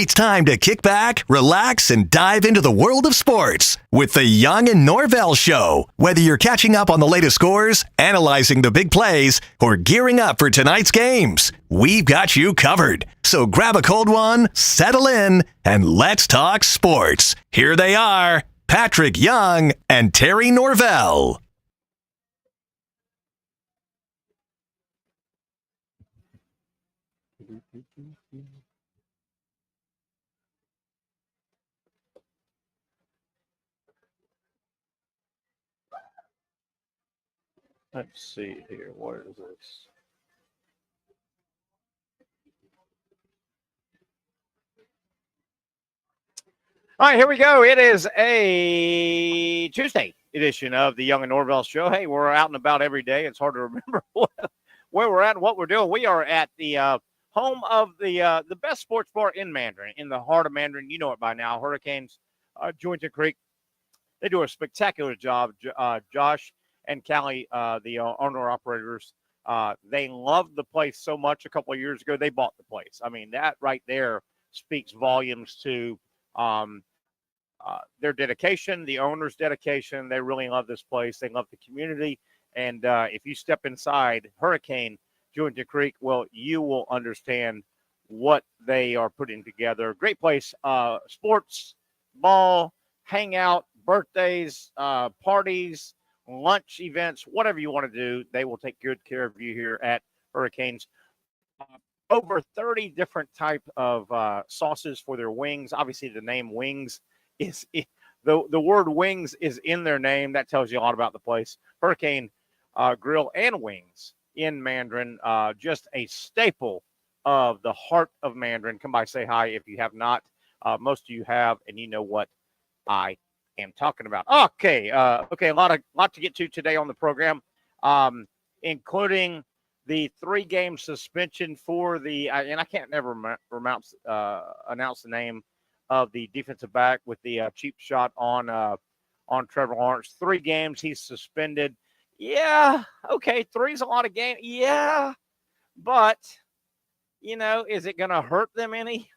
It's time to kick back, relax, and dive into the world of sports with the Young and Norvelle Show. Whether you're catching up on the latest scores, analyzing the big plays, or gearing up for tonight's games, we've got you covered. So grab a cold one, settle in, and let's talk sports. Here they are, Patrick Young and Terry Norvelle. Let's see here. What is this? All right, here we go. It is a Tuesday edition of the Young and Norvelle Show. Hey, we're out and about every day. It's hard to remember where we're at and what we're doing. We are at the home of the best sports bar in Mandarin, in the heart of Mandarin. You know it by now. Hurricanes, Jointon Creek. They do a spectacular job. Josh and Callie, the owner-operators, they loved the place so much a couple of years ago, they bought the place. I mean, that right there speaks volumes to their dedication, the owner's dedication. They really love this place. They love the community. And if you step inside Hurricane Jointon Creek, well, you will understand what they are putting together. Great place, sports, ball, hangout, birthdays, parties, lunch events, whatever you want to do, they will take good care of you here at Hurricanes. Over 30 different type of sauces for their wings. Obviously, the name Wings is the word wings is in their name. That tells you a lot about the place. Hurricane Grill and Wings in Mandarin, just a staple of the heart of Mandarin. Come by, say hi if you have not. Most of you have, and you know what I am talking about. Okay, a lot to get to today on the program, including the 3-game suspension for the and I can't never announce the name of the defensive back with the cheap shot on Trevor Lawrence. 3 games he's suspended. Yeah, okay, 3's a lot of games. Yeah, but is it going to hurt them any?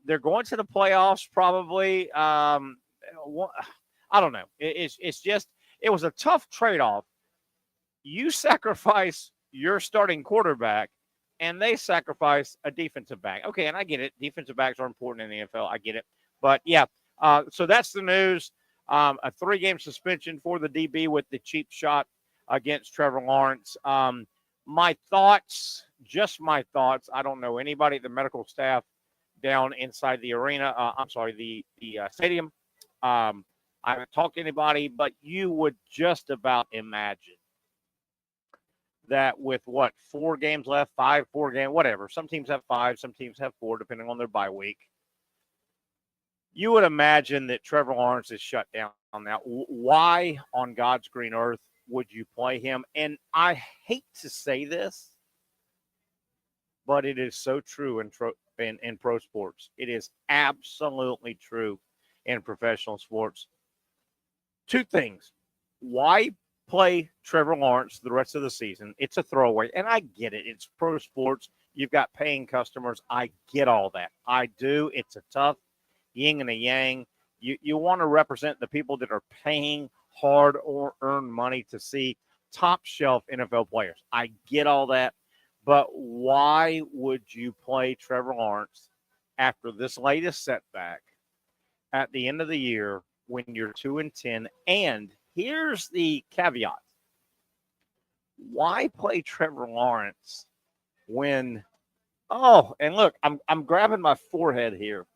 They're going to the playoffs probably. I don't know. It's just it was a tough trade-off. You sacrifice your starting quarterback, and they sacrifice a defensive back. Okay, and I get it. Defensive backs are important in the NFL. I get it. But, yeah, so that's the news. A 3-game suspension for the DB with the cheap shot against Trevor Lawrence. My thoughts, I don't know anybody at the medical staff down inside the arena. The stadium. I haven't talked to anybody, but you would just about imagine that with 4 games left, 4 games, whatever. Some teams have 5, some teams have 4, depending on their bye week. You would imagine that Trevor Lawrence is shut down now. Why on God's green earth would you play him? And I hate to say this, but it is so true in pro sports. It is absolutely true in professional sports. 2 things. Why play Trevor Lawrence the rest of the season? It's a throwaway, and I get it. It's pro sports. You've got paying customers. I get all that. I do. It's a tough yin and a yang. You want to represent the people that are paying hard or earned money to see top shelf NFL players. I get all that. But why would you play Trevor Lawrence after this latest setback at the end of the year when you're 2-10? And here's the caveat. Why play Trevor Lawrence when and look, I'm grabbing my forehead here.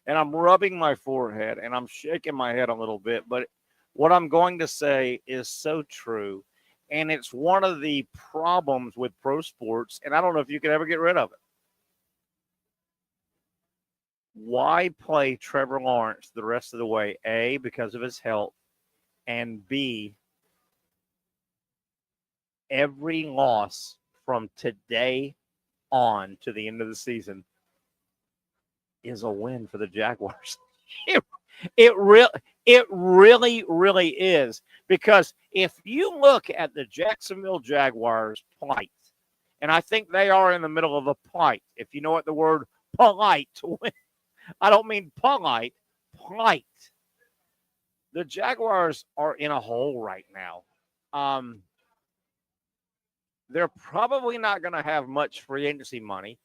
And I'm rubbing my forehead and I'm shaking my head a little bit, but what I'm going to say is so true. And it's one of the problems with pro sports, and I don't know if you could ever get rid of it. Why play Trevor Lawrence the rest of the way? A, because of his health, and B, every loss from today on to the end of the season is a win for the Jaguars. It really is. Because if you look at the Jacksonville Jaguars plight, and I think they are in the middle of a plight. If you know what the word polite to win. I don't mean polite, polite. The Jaguars are in a hole right now. They're probably not going to have much free agency money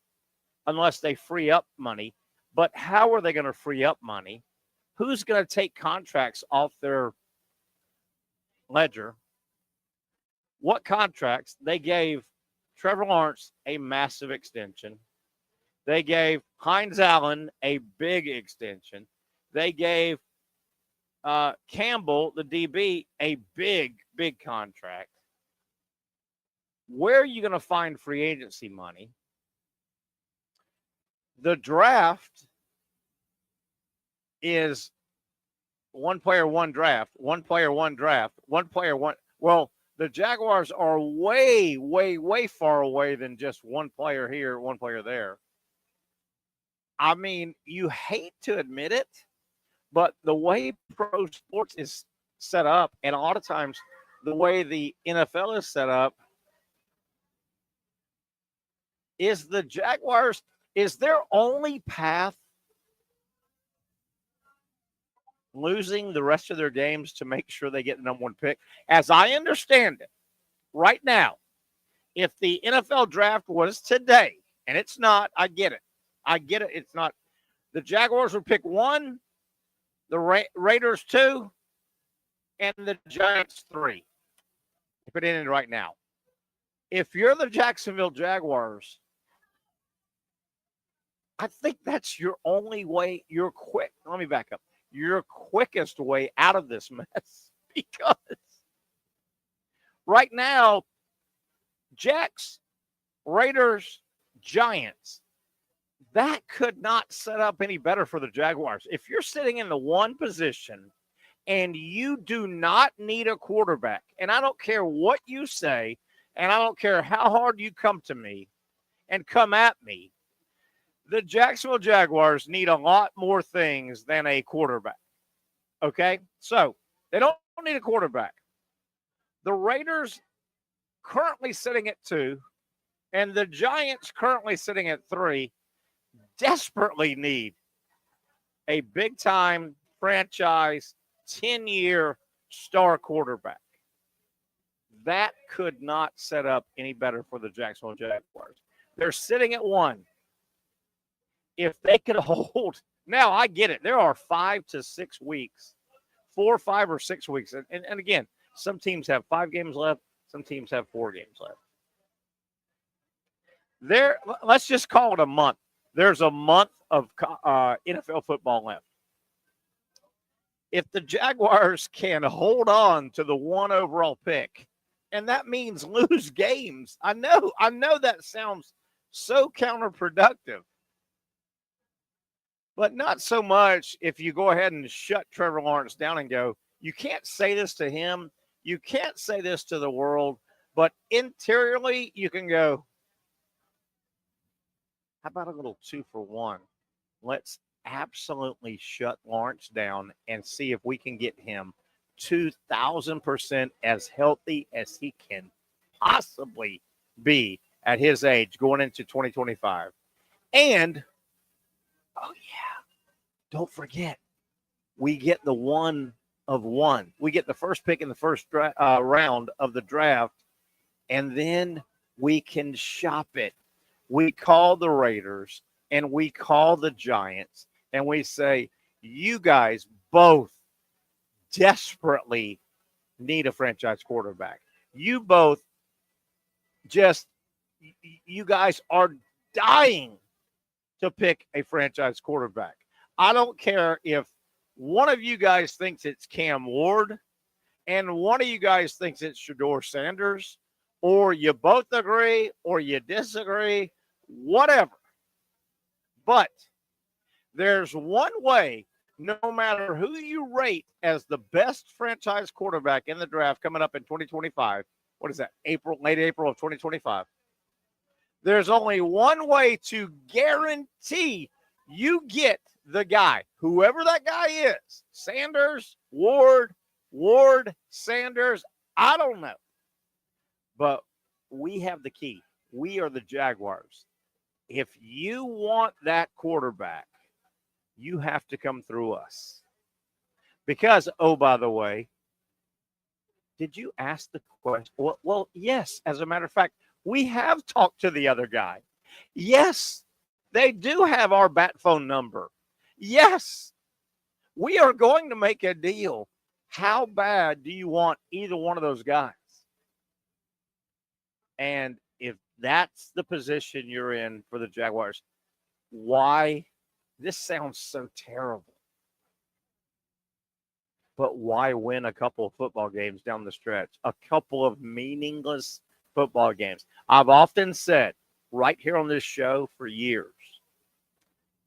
unless they free up money. But how are they going to free up money? Who's going to take contracts off their ledger? What contracts? They gave Trevor Lawrence a massive extension. They gave Hines Allen a big extension. They gave Campbell, the DB, a big, big contract. Where are you going to find free agency money? The draft is one player, one draft, one player, one draft, one player, one. Well, the Jaguars are way, way, way far away than just one player here, one player there. I mean, you hate to admit it, but the way pro sports is set up, and a lot of times the way the NFL is set up, is the Jaguars, is their only path losing the rest of their games to make sure they get the number one pick? As I understand it, right now, if the NFL draft was today, and it's not, I get it. It's not. The Jaguars would pick 1, the Raiders 2, and the Giants 3. Put it in right now. If you're the Jacksonville Jaguars, I think that's your only way. Let me back up. Your quickest way out of this mess, because right now, Jacks, Raiders, Giants, that could not set up any better for the Jaguars. If you're sitting in the one position and you do not need a quarterback, and I don't care what you say, and I don't care how hard you come to me and come at me, the Jacksonville Jaguars need a lot more things than a quarterback. Okay? So they don't need a quarterback. The Raiders currently sitting at 2, and the Giants currently sitting at 3, desperately need a big-time franchise, 10-year star quarterback. That could not set up any better for the Jacksonville Jaguars. They're sitting at 1. If they could hold, now I get it. There are 5 to 6 weeks, 4, 5, or 6 weeks. And again, some teams have 5 games left. Some teams have 4 games left. Let's just call it a month. There's a month of NFL football left. If the Jaguars can hold on to the 1 overall pick, and that means lose games. I know that sounds so counterproductive. But not so much if you go ahead and shut Trevor Lawrence down and go, you can't say this to him. You can't say this to the world. But interiorly, you can go, how about a little 2 for 1? Let's absolutely shut Lawrence down and see if we can get him 2,000% as healthy as he can possibly be at his age going into 2025. And, oh yeah, don't forget, we get the 1 of 1. We get the first pick in the first round of the draft, and then we can shop it. We call the Raiders and we call the Giants and we say, you guys both desperately need a franchise quarterback. You both you guys are dying to pick a franchise quarterback. I don't care if one of you guys thinks it's Cam Ward and one of you guys thinks it's Shedeur Sanders, or you both agree or you disagree, whatever. But there's one way, no matter who you rate as the best franchise quarterback in the draft coming up in 2025, what is that, late April of 2025, there's only one way to guarantee you get the guy, whoever that guy is, Sanders, Ward, Sanders, I don't know. But we have the key. We are the Jaguars. if you want that quarterback, you have to come through us. Because, oh, by the way, did you ask the question? Well, yes. As a matter of fact, we have talked to the other guy. Yes, they do have our bat phone number. Yes, we are going to make a deal. How bad do you want either one of those guys? And if that's the position you're in for the Jaguars, why? This sounds so terrible. But why win a couple of football games down the stretch? A couple of meaningless football games. I've often said right here on this show for years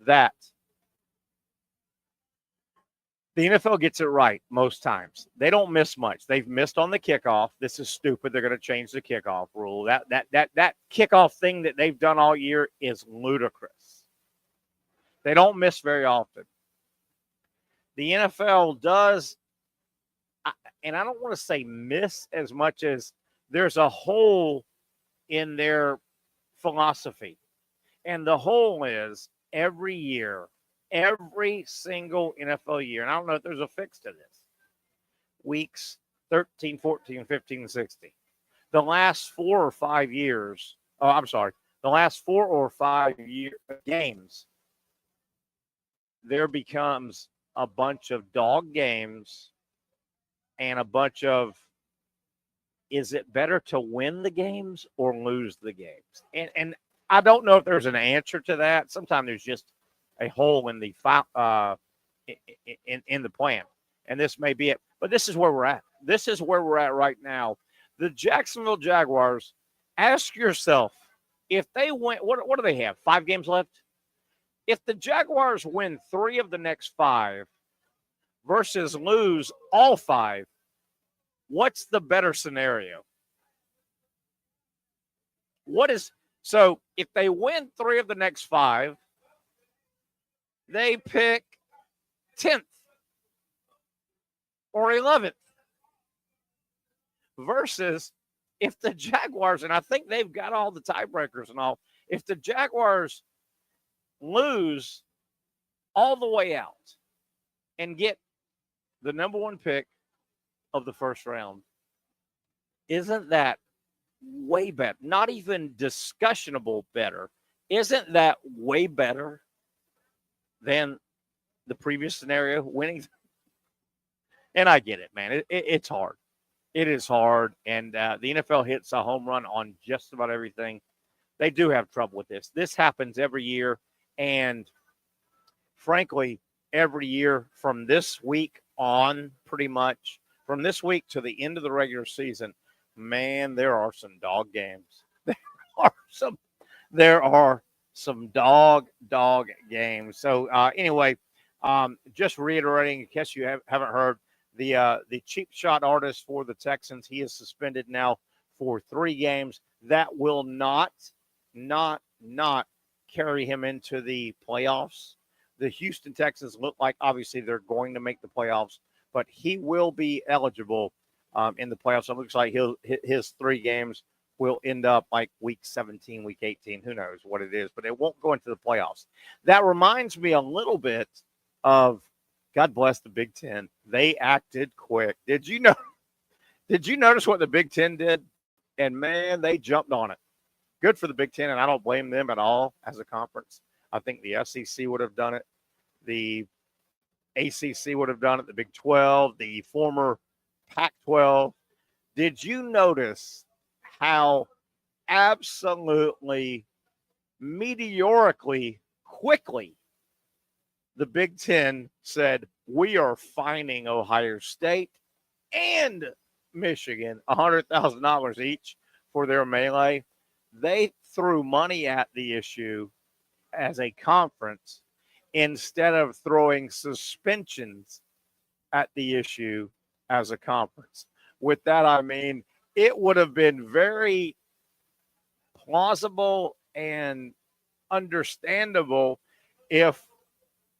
that the NFL gets it right most times. They don't miss much. They've missed on the kickoff. This is stupid. They're going to change the kickoff rule. That kickoff thing that they've done all year is ludicrous. They don't miss very often. The NFL does, and I don't want to say miss as much as there's a hole in their philosophy. And the hole is every year, every single NFL year, and I don't know if there's a fix to this, weeks 13, 14, 15, 16. The last 4 or 5 years, the last 4 or 5 games, there becomes a bunch of dog games and a bunch of, is it better to win the games or lose the games? And I don't know if there's an answer to that. Sometimes there's just a hole in the in the plan, and this may be it. But this is where we're at. This is where we're at right now. The Jacksonville Jaguars. Ask yourself, if they win, what do they have? 5 games left. If the Jaguars win 3 of the next 5 versus lose all 5, what's the better scenario? So if they win 3 of the next 5, they pick 10th or 11th. Versus if the Jaguars, and I think they've got all the tiebreakers and all, if the Jaguars lose all the way out and get the number 1 pick of the first round, isn't that way better? Not even discussionable better. Isn't that way better than the previous scenario, winning? And I get it, man. It's hard. It is hard. And the NFL hits a home run on just about everything. They do have trouble with this. This happens every year. And frankly, every year from this week on, pretty much, from this week to the end of the regular season, man, there are some dog games. There are some dog games. So anyway, just reiterating, in case you haven't heard, the cheap shot artist for the Texans, he is suspended now for 3 games. That will not carry him into the playoffs. The Houston Texans look like obviously they're going to make the playoffs, but he will be eligible in the playoffs. So it looks like his 3 games will end up like week 17, week 18. Who knows what it is, but it won't go into the playoffs. That reminds me a little bit of, God bless the Big Ten. They acted quick. Did you notice what the Big Ten did? And man, they jumped on it. Good for the Big Ten, and I don't blame them at all as a conference. I think the SEC would have done it. The ACC would have done it. The Big 12, the former Pac-12. Did you notice how absolutely meteorically quickly the Big Ten said, we are fining Ohio State and Michigan $100,000 each for their melee? They threw money at the issue as a conference instead of throwing suspensions at the issue as a conference. With that, I mean, it would have been very plausible and understandable if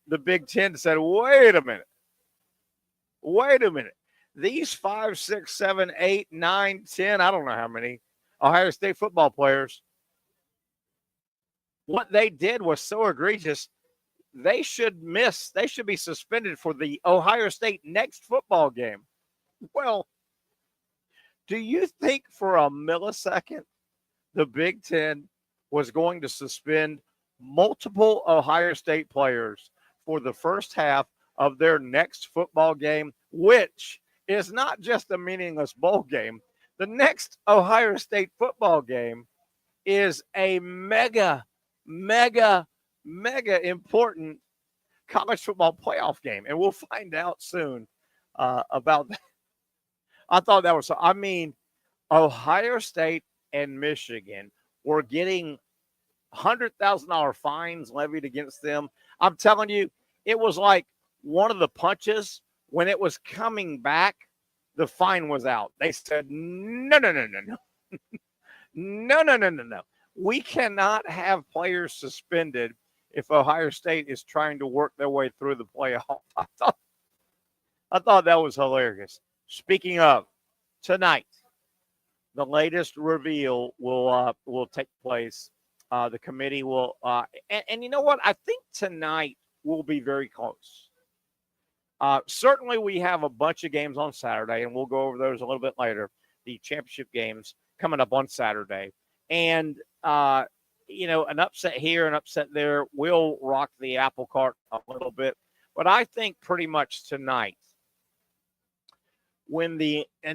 the Big Ten said, wait a minute. These 5, 6, 7, 8, 9, 10, I don't know how many Ohio State football players What they did was so egregious. They should be suspended for the Ohio State next football game. Well, do you think for a millisecond the Big Ten was going to suspend multiple Ohio State players for the first half of their next football game, which is not just a meaningless bowl game? The next Ohio State football game is a mega, mega, mega important college football playoff game, and we'll find out soon about that. I thought that was, I mean, Ohio State and Michigan were getting $100,000 fines levied against them. I'm telling you, it was like one of the punches when it was coming back, the fine was out. They said, no, no, no, no, no. No, no, no, no, no. We cannot have players suspended if Ohio State is trying to work their way through the playoff. I thought that was hilarious. Speaking of, tonight, the latest reveal will take place. The committee will, and you know what? I think tonight will be very close. Certainly, we have a bunch of games on Saturday, and we'll go over those a little bit later. The championship games coming up on Saturday, and an upset here, an upset there will rock the apple cart a little bit. But I think pretty much tonight, and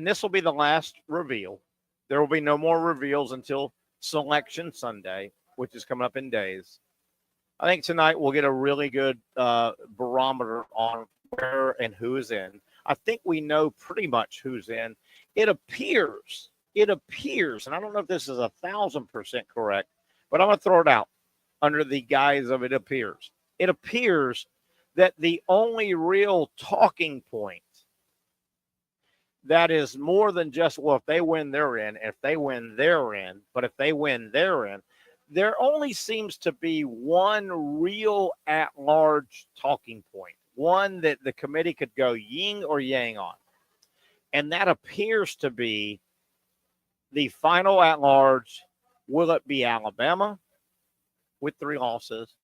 this will be the last reveal. There will be no more reveals until Selection Sunday, which is coming up in days. I think tonight we'll get a really good barometer on where and who is in. I think we know pretty much who's in. It appears, and I don't know if this is 1,000% correct, but I'm going to throw it out under the guise of it appears. It appears that the only real talking point that is more than just, well, if they win, they're in. If they win, they're in. But if they win, they're in. There only seems to be one real at-large talking point, one that the committee could go yin or yang on. And that appears to be the final at-large. Will it be Alabama with 3 losses?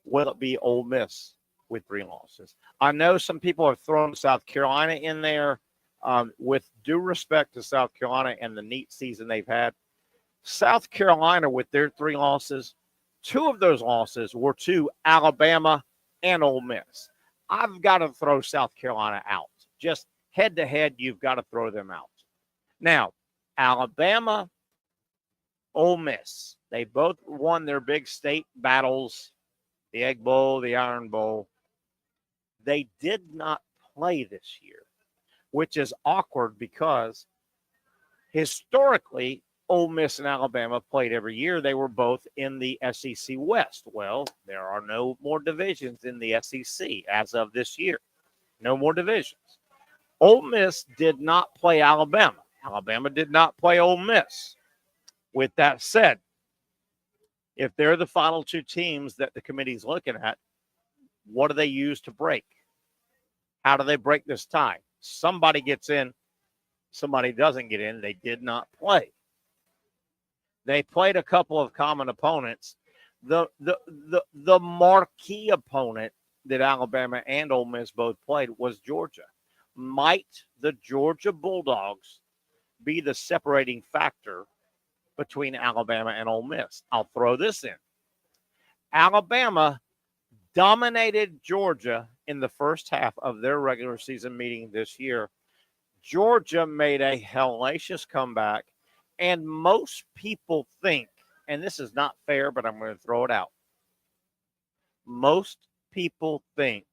Will it be Ole Miss with 3 losses? I know some people have thrown South Carolina in there. With due respect to South Carolina and the neat season they've had, South Carolina with their 3 losses, 2 of those losses were to Alabama and Ole Miss. I've got to throw South Carolina out. Just head to head, you've got to throw them out. Now, Alabama, Ole Miss, they both won their big state battles, the Egg Bowl, the Iron Bowl. They did not play this year, which is awkward because historically, Ole Miss and Alabama played every year. They were both in the SEC West. Well, there are no more divisions in the SEC as of this year. No more divisions. Ole Miss did not play Alabama. Alabama did not play Ole Miss. With that said, if they're the final 2 teams that the committee's looking at, what do they use to break? How do they break this tie? Somebody gets in, somebody doesn't get in. They did not play. They played a couple of common opponents. The marquee opponent that Alabama and Ole Miss both played was Georgia. Might the Georgia Bulldogs be the separating factor between Alabama and Ole Miss? I'll throw this in. Alabama dominated Georgia in the first half of their regular season meeting this year. Georgia made a hellacious comeback, and most people think, and this is not fair, but I'm going to throw it out. Most people think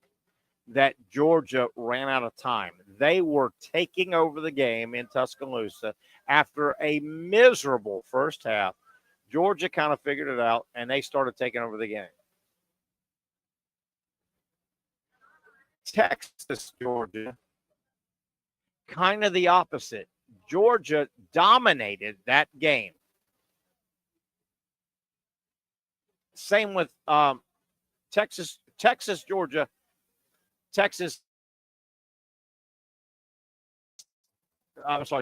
that Georgia ran out of time. They were taking over the game in Tuscaloosa after a miserable first half. Georgia kind of figured it out, and they started taking over the game. Texas, Georgia, kind of the opposite. Georgia dominated that game. Same with Texas, Georgia, Texas.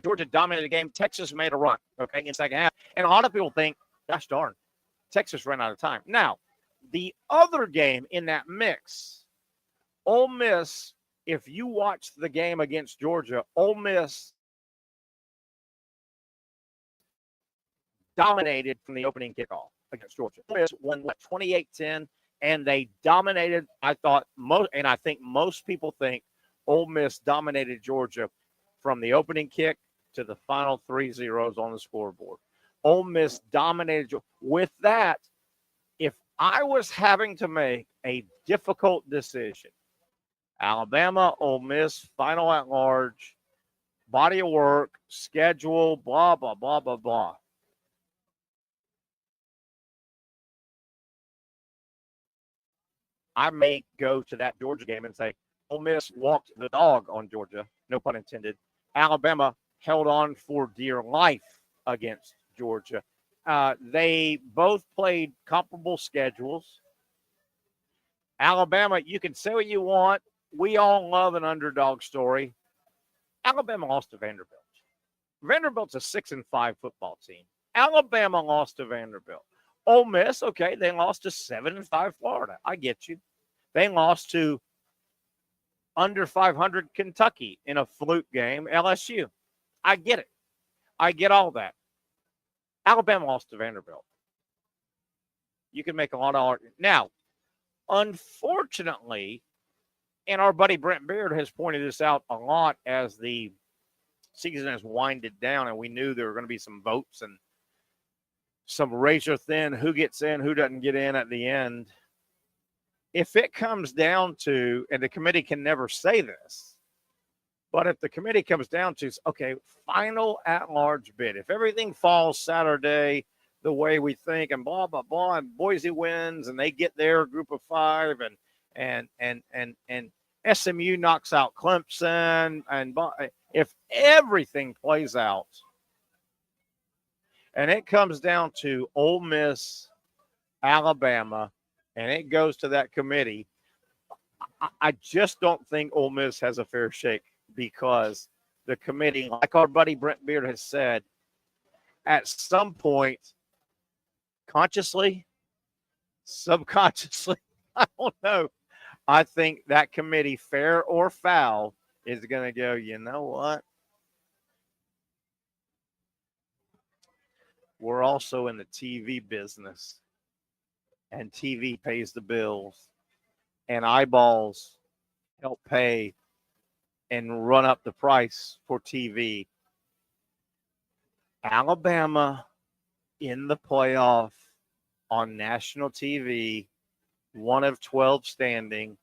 Georgia dominated the game. Texas made a run, okay, in the second half. And a lot of people think, gosh darn, Texas ran out of time. Now, the other game in that mix, Ole Miss, if you watch the game against Georgia, Ole Miss dominated from the opening kickoff against Georgia. Ole Miss won, 28-10, and they dominated, I think most people think Ole Miss dominated Georgia from the opening kick to the final 3 zeros on the scoreboard. Ole Miss dominated Georgia. With that, if I was having to make a difficult decision, Alabama, Ole Miss, final at large, body of work, schedule, blah, blah, blah, blah, blah. I may go to that Georgia game and say, Ole Miss walked the dog on Georgia, no pun intended. Alabama held on for dear life against Georgia. They both played comparable schedules. Alabama, you can say what you want. We all love an underdog story. Alabama lost to Vanderbilt. Vanderbilt's a 6-5 football team. Alabama lost to Vanderbilt. Ole Miss, okay, they lost to 7-5 Florida. I get you. They lost to under 500 Kentucky in a fluke game, LSU. I get it. I get all that. Alabama lost to Vanderbilt. You can make a lot of arguments. Now, unfortunately, and our buddy Brent Beard has pointed this out a lot as the season has winded down, and we knew there were going to be some votes and some razor thin who gets in, who doesn't get in at the end. If it comes down to, and the committee can never say this, but if the committee comes down to, okay, final at-large bid, if everything falls Saturday the way we think, and blah, blah, blah, and Boise wins, and they get their group of 5, and SMU knocks out Clemson, and if everything plays out, and it comes down to Ole Miss, Alabama, and it goes to that committee, I just don't think Ole Miss has a fair shake, because the committee, like our buddy Brent Beard has said, at some point, consciously, subconsciously, I don't know, I think that committee, fair or foul, is going to go, you know what? We're also in the TV business, and TV pays the bills, and eyeballs help pay and run up the price for TV. Alabama in the playoff on national TV, 1 of 12 standing.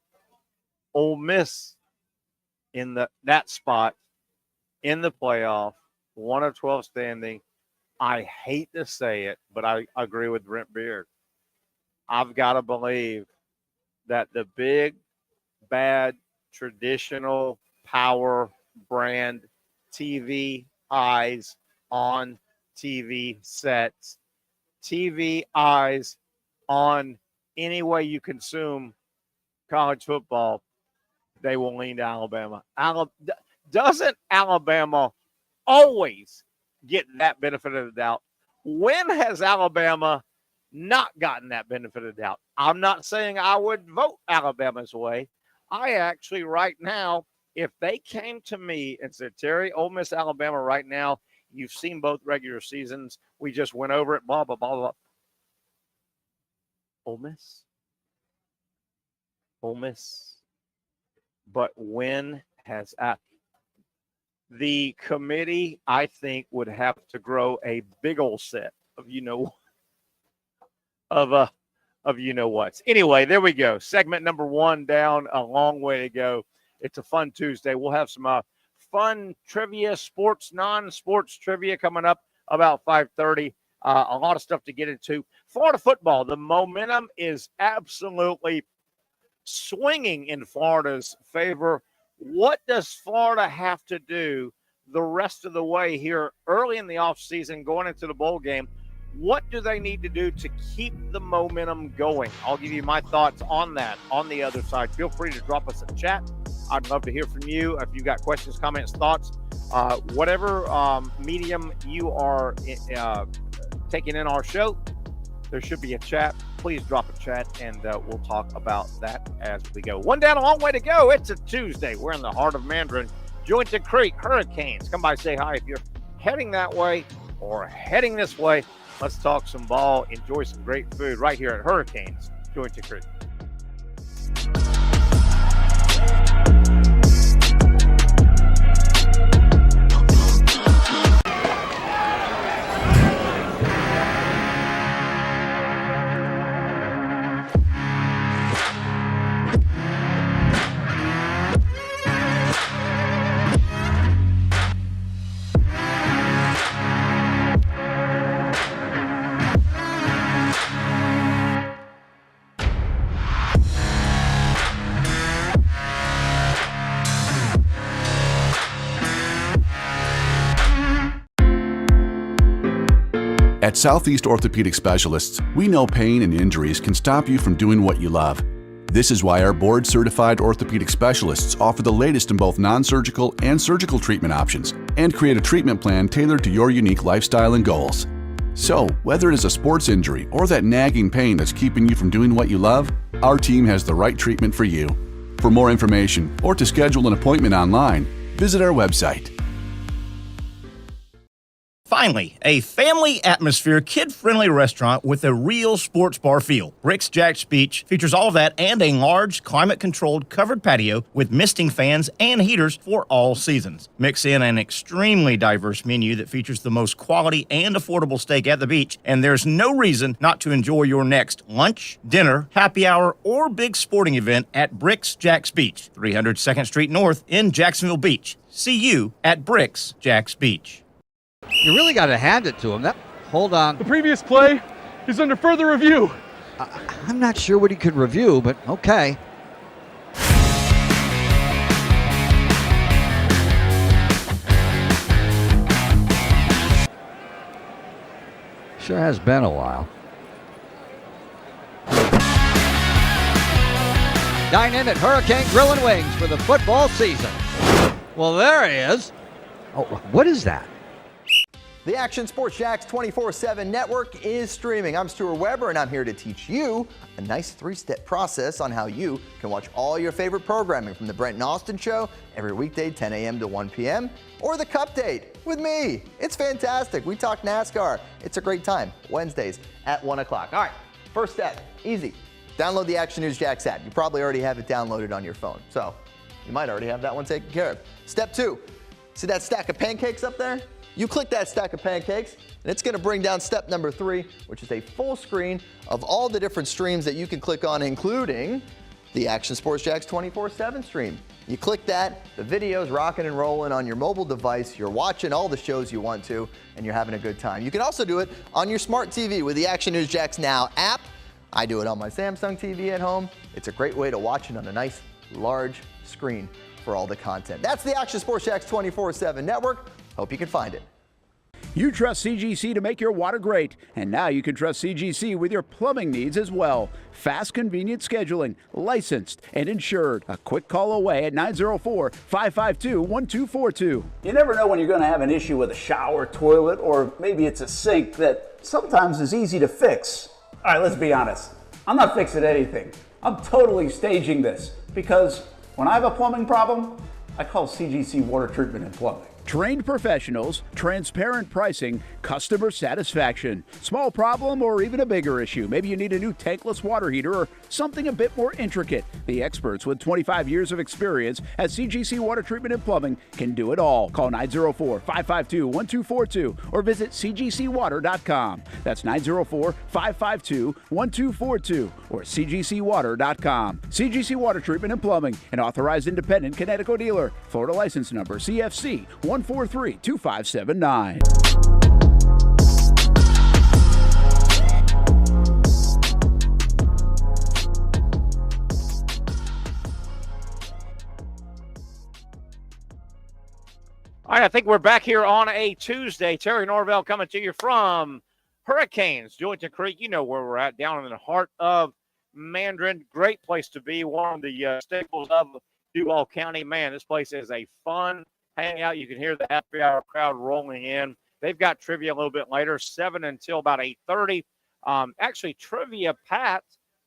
Ole Miss in that spot in the playoff, 1 of 12 standing. I hate to say it, but I agree with Brent Beard. I've got to believe that the big, bad, traditional power brand TV eyes on TV sets, TV eyes on any way you consume college football, they will lean to Alabama. Doesn't Alabama always get that benefit of the doubt? When has Alabama not gotten that benefit of the doubt? I'm not saying I would vote Alabama's way. I actually, right now, if they came to me and said, Terry, Ole Miss, Alabama right now, you've seen both regular seasons, we just went over it, blah, blah, blah, blah. Ole Miss. Ole Miss. But when has the committee, I think, would have to grow a big old set of whats. Anyway, there we go. Segment number 1 down, a long way to go. It's a fun Tuesday. We'll have some fun trivia, sports, non-sports trivia coming up about 5:30. A lot of stuff to get into. Florida football, the momentum is absolutely swinging in Florida's favor. What does Florida have to do the rest of the way here early in the offseason going into the bowl game? What do they need to do to keep the momentum going? I'll give you my thoughts on that on the other side. Feel free to drop us a chat. I'd love to hear from you. If you've got questions, comments, thoughts, whatever medium you are taking in our show, there should be a chat. Please drop a chat, and we'll talk about that as we go. One down, a long way to go. It's a Tuesday. We're in the heart of Mandarin. Jointed Creek Hurricanes. Come by, say hi if you're heading that way or heading this way. Let's talk some ball, enjoy some great food right here at Hurricanes Jointed Creek. At Southeast Orthopedic Specialists, we know pain and injuries can stop you from doing what you love. This is why our board-certified orthopedic specialists offer the latest in both non-surgical and surgical treatment options and create a treatment plan tailored to your unique lifestyle and goals. So, whether it is a sports injury or that nagging pain that's keeping you from doing what you love, our team has the right treatment for you. For more information or to schedule an appointment online, visit our website. Finally, a family atmosphere, kid-friendly restaurant with a real sports bar feel. Bricks Jack's Beach features all of that and a large, climate-controlled covered patio with misting fans and heaters for all seasons. Mix in an extremely diverse menu that features the most quality and affordable steak at the beach, and there's no reason not to enjoy your next lunch, dinner, happy hour, or big sporting event at Bricks Jack's Beach, 300 2nd Street North in Jacksonville Beach. See you at Bricks Jack's Beach. You really got to hand it to him. Hold on. The previous play is under further review. I'm not sure what he could review, but okay. Sure has been a while. Dine in at Hurricane Grill and Wings for the football season. Well, there he is. Oh, what is that? The Action Sports Jax 24/7 network is streaming. I'm Stuart Weber, and I'm here to teach you a nice 3-step process on how you can watch all your favorite programming from the Brent and Austin Show every weekday 10 a.m. to 1 p.m. or the Cup Date with me. It's fantastic. We talk NASCAR. It's a great time. Wednesdays at 1 o'clock. All right, first step, easy. Download the Action News Jax app. You probably already have it downloaded on your phone, so you might already have that one taken care of. Step 2, see that stack of pancakes up there? You click that stack of pancakes, and it's going to bring down step number 3, which is a full screen of all the different streams that you can click on, including the Action Sports Jax 24/7 stream. You click that, the video's rocking and rolling on your mobile device. You're watching all the shows you want to, and you're having a good time. You can also do it on your smart TV with the Action News Jax Now app. I do it on my Samsung TV at home. It's a great way to watch it on a nice, large screen for all the content. That's the Action Sports Jax 24/7 network. Hope you can find it. You trust CGC to make your water great, and now you can trust CGC with your plumbing needs as well. Fast, convenient scheduling, licensed and insured. A quick call away at 904-552-1242. You never know when you're going to have an issue with a shower, toilet, or maybe it's a sink that sometimes is easy to fix. All right, let's be honest. I'm not fixing anything. I'm totally staging this because when I have a plumbing problem, I call CGC Water Treatment and Plumbing. Trained professionals, transparent pricing, customer satisfaction. Small problem or even a bigger issue. Maybe you need a new tankless water heater or something a bit more intricate. The experts with 25 years of experience at CGC Water Treatment and Plumbing can do it all. Call 904-552-1242 or visit cgcwater.com. That's 904-552-1242 or cgcwater.com. CGC Water Treatment and Plumbing, an authorized independent Connecticut dealer. Florida license number CFC 1432579. All right, I think we're back here on a Tuesday. Terry Norvelle coming to you from Hurricanes, Jointed Creek. You know where we're at, down in the heart of Mandarin. Great place to be, one of the staples of Duval County. Man, this place is a fun hangout. You can hear the happy hour crowd rolling in. They've got trivia a little bit later, 7 until about 8:30. Actually, Trivia Pat,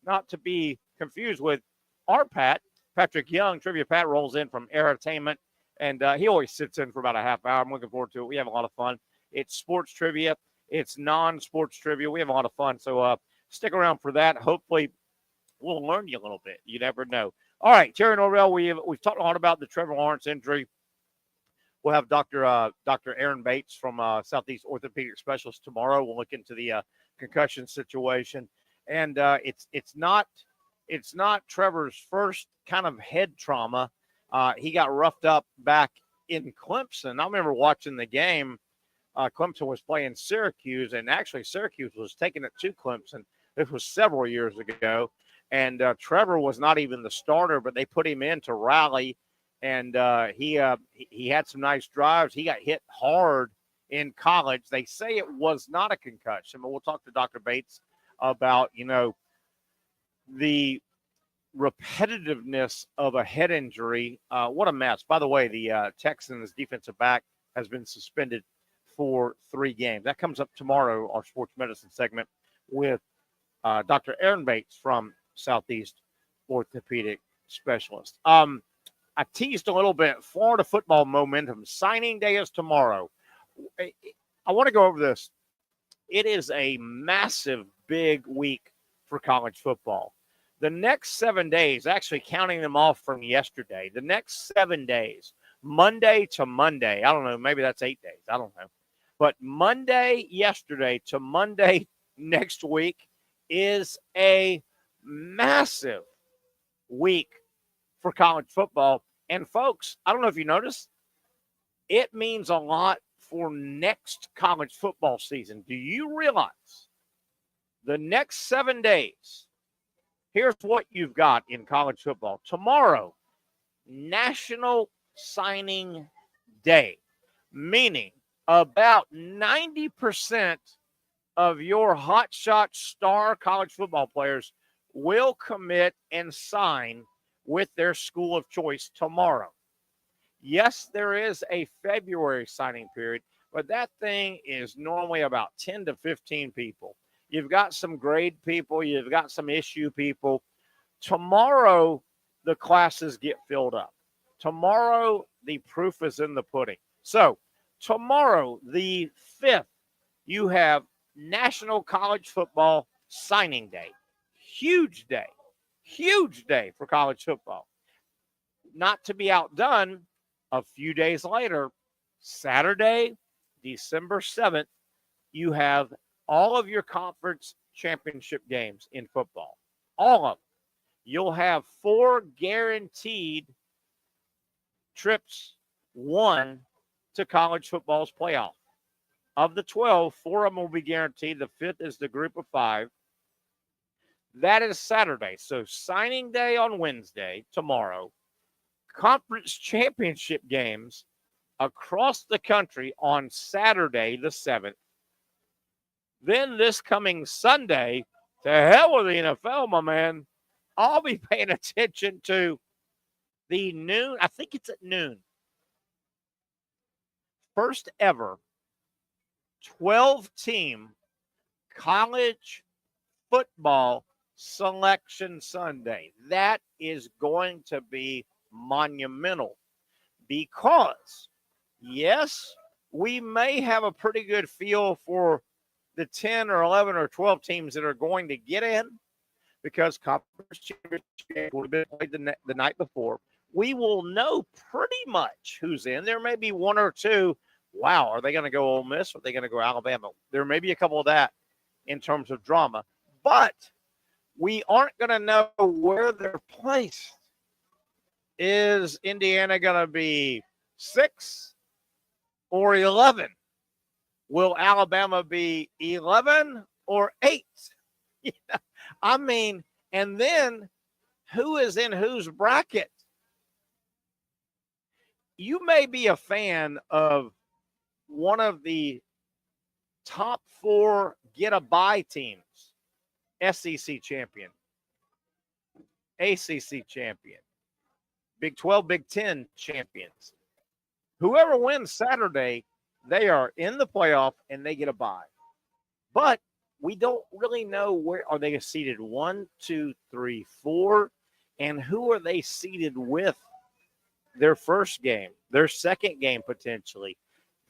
not to be confused with our Pat, Patrick Young. Trivia Pat rolls in from Entertainment, and he always sits in for about a half hour. I'm looking forward to it. We have a lot of fun. It's sports trivia. It's non-sports trivia. We have a lot of fun. So stick around for that. Hopefully, we'll learn you a little bit. You never know. All right, Terry Norvelle, we've talked a lot about the Trevor Lawrence injury. We'll have Dr. Aaron Bates from Southeast Orthopedic Specialist tomorrow. We'll look into the concussion situation, and it's not Trevor's first kind of head trauma. He got roughed up back in Clemson. I remember watching the game. Clemson was playing Syracuse, and actually Syracuse was taking it to Clemson. This was several years ago, and Trevor was not even the starter, but they put him in to rally, and he had some nice drives. He got hit hard in college. They say it was not a concussion, but we'll talk to Dr. Bates about, the repetitiveness of a head injury. What a mess. By the way, the Texans defensive back has been suspended for 3 games. That comes up tomorrow, our sports medicine segment with Dr. Aaron Bates from Southeast Orthopedic Specialist. I teased a little bit. Florida football momentum. Signing day is tomorrow. I want to go over this. It is a massive, big week for college football. The next 7 days, actually counting them off from yesterday, the next 7 days, Monday to Monday, I don't know, maybe that's 8 days, I don't know. But Monday yesterday to Monday next week is a massive week for college football. And folks, I don't know if you noticed, it means a lot for next college football season. Do you realize the next 7 days, here's what you've got in college football. Tomorrow, National Signing Day, meaning about 90% of your hotshot star college football players will commit and sign with their school of choice tomorrow. Yes, there is a February signing period, but that thing is normally about 10 to 15 people. You've got some grade people. You've got some issue people. Tomorrow, the classes get filled up. Tomorrow, the proof is in the pudding. So tomorrow, the 5th, you have National College Football Signing Day. Huge day for college football. Not to be outdone, a few days later, Saturday, December 7th, you have all of your conference championship games in football. All of them. You'll have 4 guaranteed trips won to college football's playoff. Of the 12, 4 of them will be guaranteed. The 5th is the group of 5. That is Saturday. So signing day on Wednesday, tomorrow. Conference championship games across the country on Saturday, the 7th. Then this coming Sunday, to hell with the NFL, my man. I'll be paying attention to the noon. I think it's at noon. First ever 12-team college football selection Sunday. That is going to be monumental because, yes, we may have a pretty good feel for the 10 or 11 or 12 teams that are going to get in because conference championship will have been played the night before. We will know pretty much who's in. There may be 1 or 2. Wow, are they going to go Ole Miss? Or are they going to go Alabama? There may be a couple of that in terms of drama, but we aren't going to know where they're placed. Is Indiana going to be 6 or 11? Will Alabama be 11 or 8? I mean, and then who is in whose bracket? You may be a fan of one of the top 4 get-a-bye teams. SEC champion, ACC champion, Big 12, Big 10 champions. Whoever wins Saturday, they are in the playoff and they get a bye. But we don't really know where are they seated 1, 2, 3, 4, and who are they seated with their first game, their second game potentially.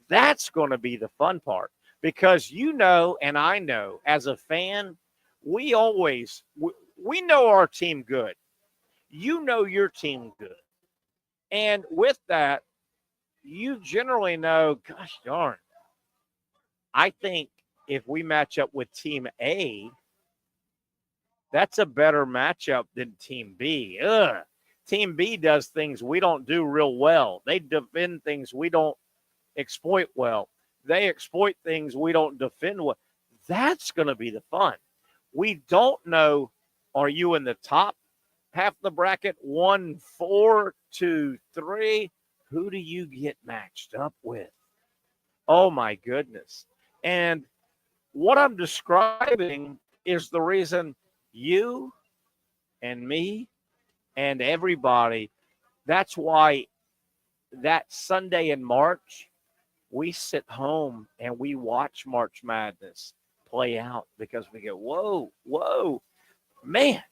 That's going to be the fun part because and I know as a fan, we know our team good. You know your team good. And with that, you generally know, gosh darn, I think if we match up with Team A, that's a better matchup than Team B. Team B does things we don't do real well. They defend things we don't exploit well. They exploit things we don't defend well. That's going to be the fun. We don't know, are you in the top half of the bracket, 1, 4, 2, 3? Who do you get matched up with? Oh, my goodness. And what I'm describing is the reason you and me and everybody, that's why that Sunday in March, we sit home and we watch March Madness play out because we go, whoa, man,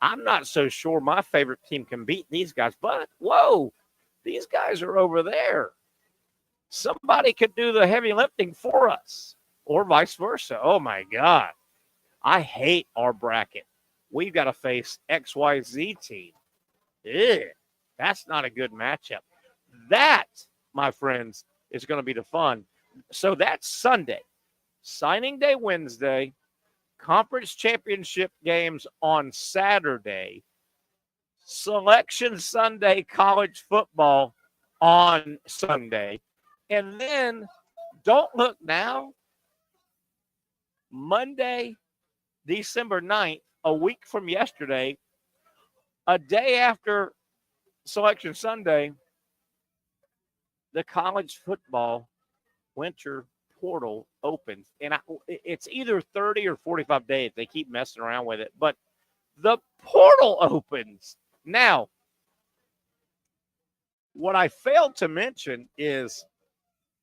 I'm not so sure my favorite team can beat these guys, but whoa, these guys are over there. Somebody could do the heavy lifting for us or vice versa. Oh, my God. I hate our bracket. We've got to face XYZ team. That's not a good matchup. That, my friends, is going to be the fun. So that's Sunday. Signing Day Wednesday. Conference championship games on Saturday. Selection Sunday college football on Sunday. And then, don't look now, Monday, December 9th, a week from yesterday, a day after Selection Sunday, the college football winter portal opens. And it's either 30 or 45 days. They keep messing around with it. But the portal opens. Now, what I failed to mention is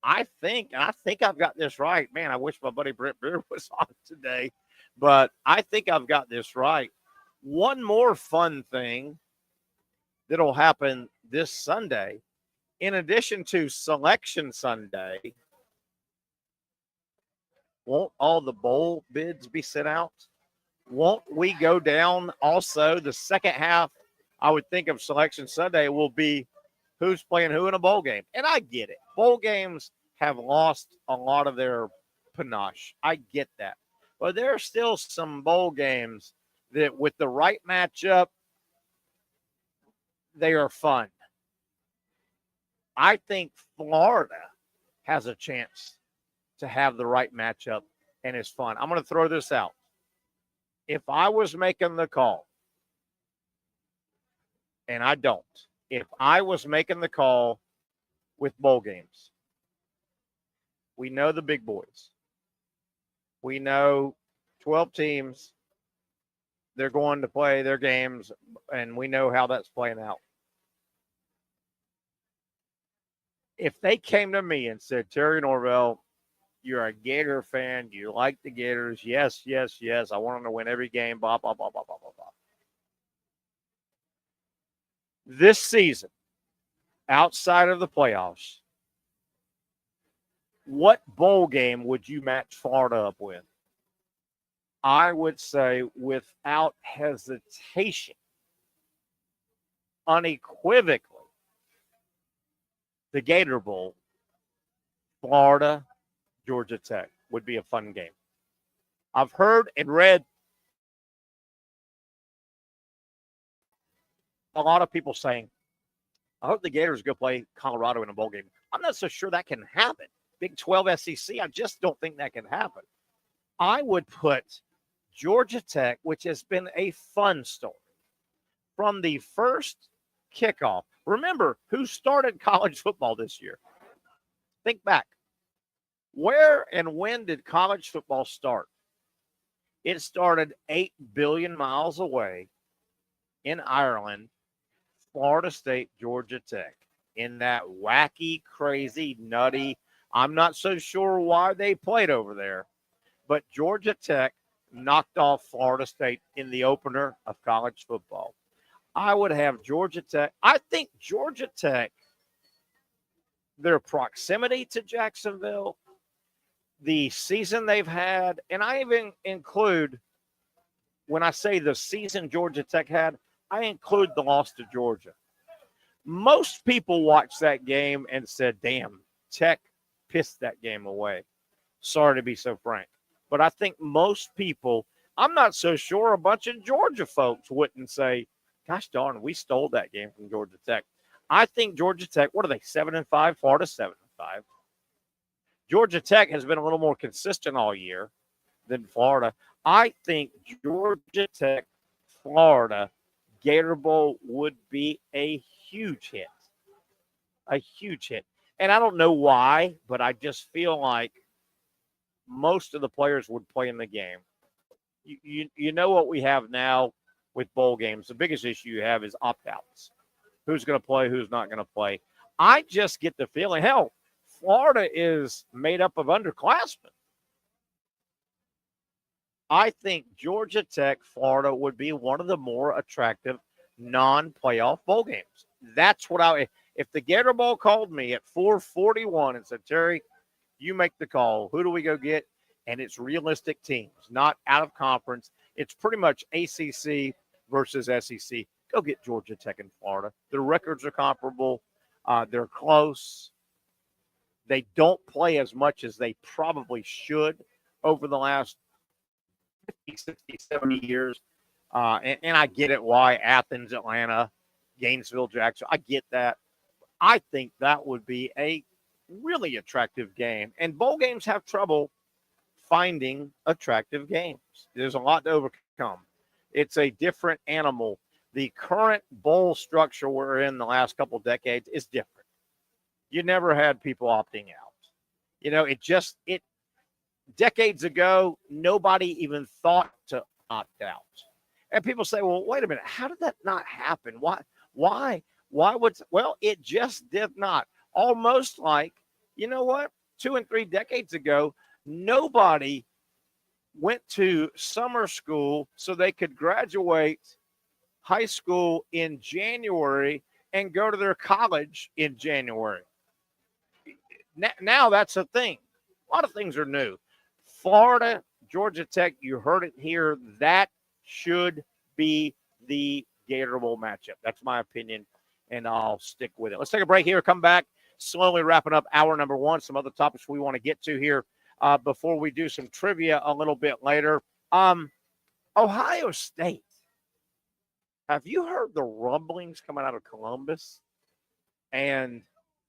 I think I've got this right. Man, I wish my buddy Brent Beer was on today. But I think I've got this right. One more fun thing that'll happen this Sunday, in addition to Selection Sunday, won't all the bowl bids be sent out? Won't we go down also the second half? I would think of Selection Sunday will be who's playing who in a bowl game. And I get it. Bowl games have lost a lot of their panache. I get that. But there are still some bowl games that with the right matchup, they are fun. I think Florida has a chance to have the right matchup and is fun. I'm going to throw this out. If I was making the call, and I don't, if I was making the call with bowl games, we know the big boys. We know 12 teams. They're going to play their games, and we know how that's playing out. If they came to me and said, Terry Norvelle, you're a Gator fan, you like the Gators, yes, I want them to win every game, blah, blah, blah, blah, blah, blah, blah. This season, outside of the playoffs, what bowl game would you match Florida up with? I would say without hesitation, unequivocally, the Gator Bowl, Florida, Georgia Tech would be a fun game. I've heard and read a lot of people saying, I hope the Gators go play Colorado in a bowl game. I'm not so sure that can happen. Big 12 SEC, I just don't think that can happen. I would put Georgia Tech, which has been a fun story, from the first kickoff. Remember who started college football this year. Think back. Where and when did college football start? It started 8 billion miles away in Ireland, Florida State, Georgia Tech, in that wacky, crazy, nutty, I'm not so sure why they played over there, but Georgia Tech knocked off Florida State in the opener of college football. I would have Georgia Tech. I think Georgia Tech, their proximity to Jacksonville, the season they've had, and I even include, when I say the season Georgia Tech had, I include the loss to Georgia. Most people watched that game and said, damn, Tech pissed that game away. Sorry to be so frank. But I think most people, I'm not so sure a bunch of Georgia folks wouldn't say, gosh darn, we stole that game from Georgia Tech. I think Georgia Tech, what are they, 7-5? Florida 7-5. Georgia Tech has been a little more consistent all year than Florida. I think Georgia Tech, Florida, Gator Bowl would be a huge hit. A huge hit. And I don't know why, but I just feel like most of the players would play in the game. You know what we have now with bowl games. The biggest issue you have is opt-outs. Who's going to play, who's not going to play. I just get the feeling, hell, Florida is made up of underclassmen. I think Georgia Tech, Florida would be one of the more attractive non-playoff bowl games. That's what if the Gator Bowl called me at 4:41 and said, Terry, you make the call. Who do we go get? And it's realistic teams, not out of conference. It's pretty much ACC versus SEC. Go get Georgia Tech and Florida. Their records are comparable. They're close. They don't play as much as they probably should over the last 50, 60, 70 years. And I get it why Athens, Atlanta, Gainesville, Jackson. I get that. I think that would be a really attractive game. And bowl games have trouble finding attractive games. There's a lot to overcome. It's a different animal. The current bowl structure we're in the last couple of decades is different. You never had people opting out. You know, decades ago, nobody even thought to opt out. And people say, well, wait a minute, how did that not happen? Why well, it just did not. Almost like, you know what? 2 and 3 decades ago, nobody went to summer school so they could graduate high school in January and go to their college in January. Now that's a thing. A lot of things are new. Florida, Georgia Tech, you heard it here. That should be the Gator Bowl matchup. That's my opinion, and I'll stick with it. Let's take a break here. Come back. Slowly wrapping up hour number one. Some other topics we want to get to here before we do some trivia a little bit later. Ohio State. Have you heard the rumblings coming out of Columbus? And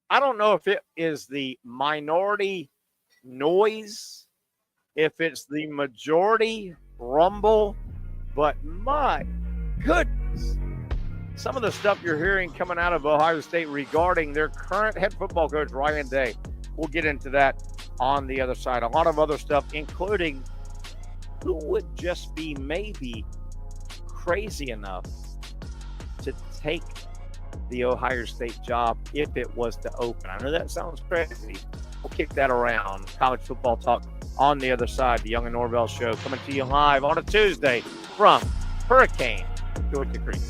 I don't know if it is the minority noise, if it's the majority rumble, but my goodness, some of the stuff you're hearing coming out of Ohio State regarding their current head football coach, Ryan Day. We'll get into that on the other side. A lot of other stuff, including who would just be maybe crazy enough to take the Ohio State job if it was to open. I know that sounds crazy. We'll kick that around. College football talk on the other side. The Young and Norvelle Show coming to you live on a Tuesday from Hurricane Georgia Creek.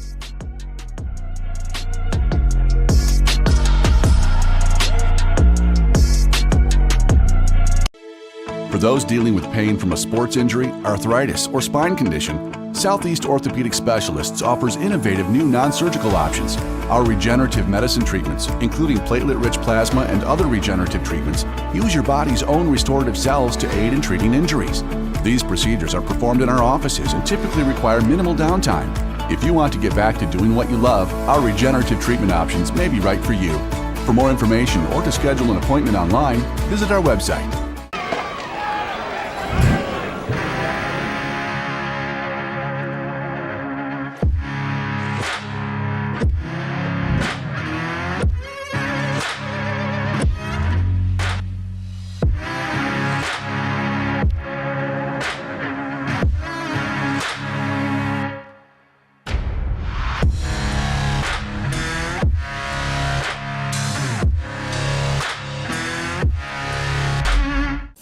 For those dealing with pain from a sports injury, arthritis, or spine condition, Southeast Orthopedic Specialists offers innovative new non-surgical options. Our regenerative medicine treatments, including platelet-rich plasma and other regenerative treatments, use your body's own restorative cells to aid in treating injuries. These procedures are performed in our offices and typically require minimal downtime. If you want to get back to doing what you love, our regenerative treatment options may be right for you. For more information or to schedule an appointment online, visit our website.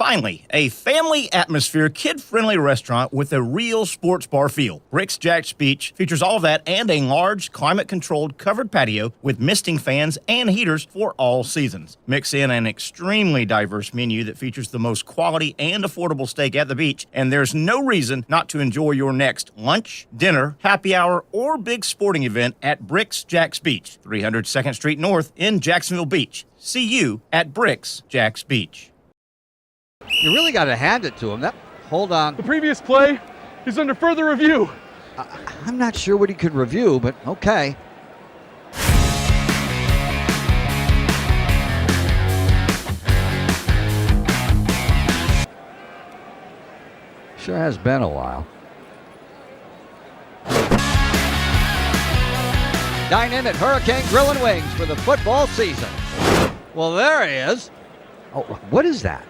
Finally, a family atmosphere, kid-friendly restaurant with a real sports bar feel. Rick's Jack's Beach features all of that and a large, climate-controlled covered patio with misting fans and heaters for all seasons. Mix in an extremely diverse menu that features the most quality and affordable steak at the beach, and there's no reason not to enjoy your next lunch, dinner, happy hour, or big sporting event at Rick's Jack's Beach, 300 2nd Street North in Jacksonville Beach. See you at Rick's Jack's Beach. You really got to hand it to him. Hold on. The previous play is under further review. I'm not sure what he could review, but okay. Sure has been a while. Dine in at Hurricane Grill and Wings for the football season. Well, there he is. Oh, what is that?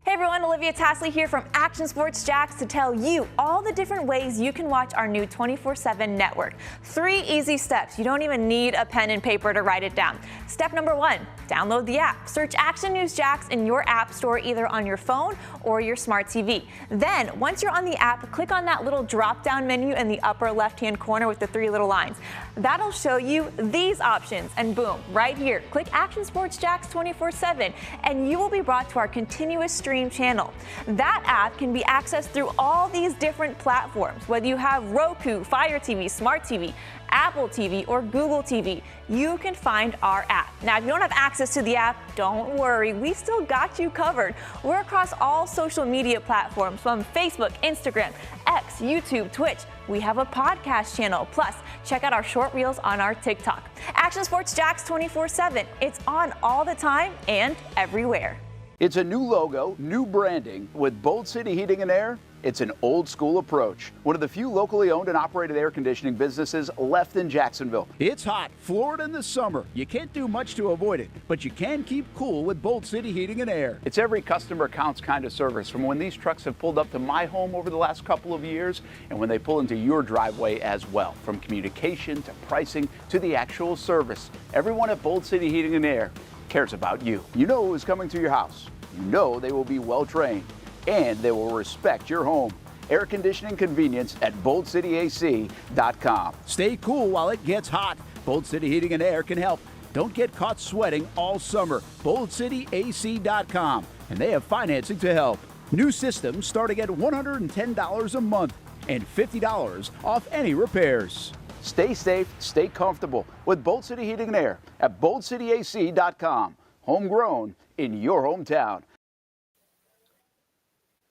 Hey everyone, Olivia Tasley here from Action Sports Jacks to tell you all the different ways you can watch our new 24/7 network. 3 easy steps. You don't even need a pen and paper to write it down. Step number 1, download the app. Search Action News Jacks in your app store either on your phone or your smart TV. Then, once you're on the app, click on that little drop-down menu in the upper left-hand corner with the 3 little lines. That'll show you these options, and boom, right here, click Action Sports Jacks 24/7, and you will be brought to our continuous stream channel. That app can be accessed through all these different platforms. Whether you have Roku, Fire TV, Smart TV, Apple TV, or Google TV, you can find our app. Now, if you don't have access to the app, don't worry, we still got you covered. We're across all social media platforms from Facebook, Instagram, X, YouTube, Twitch. We have a podcast channel. Plus, check out our short reels on our TikTok. Action Sports Jacks 24/7. It's on all the time and everywhere. It's a new logo, new branding. With Bold City Heating and Air, it's an old school approach. One of the few locally owned and operated air conditioning businesses left in Jacksonville. It's hot, Florida in the summer. You can't do much to avoid it, but you can keep cool with Bold City Heating and Air. It's every customer counts kind of service, from when these trucks have pulled up to my home over the last couple of years and when they pull into your driveway as well. From communication to pricing to the actual service, everyone at Bold City Heating and Air cares about you. You know who's coming to your house. You know they will be well trained and they will respect your home. Air conditioning convenience at boldcityac.com. Stay cool while it gets hot. Bold City Heating and Air can help. Don't get caught sweating all summer. boldcityac.com, and they have financing to help. New systems starting at $110 a month and $50 off any repairs. Stay safe, stay comfortable with Bold City Heating and Air at boldcityac.com. Homegrown in your hometown.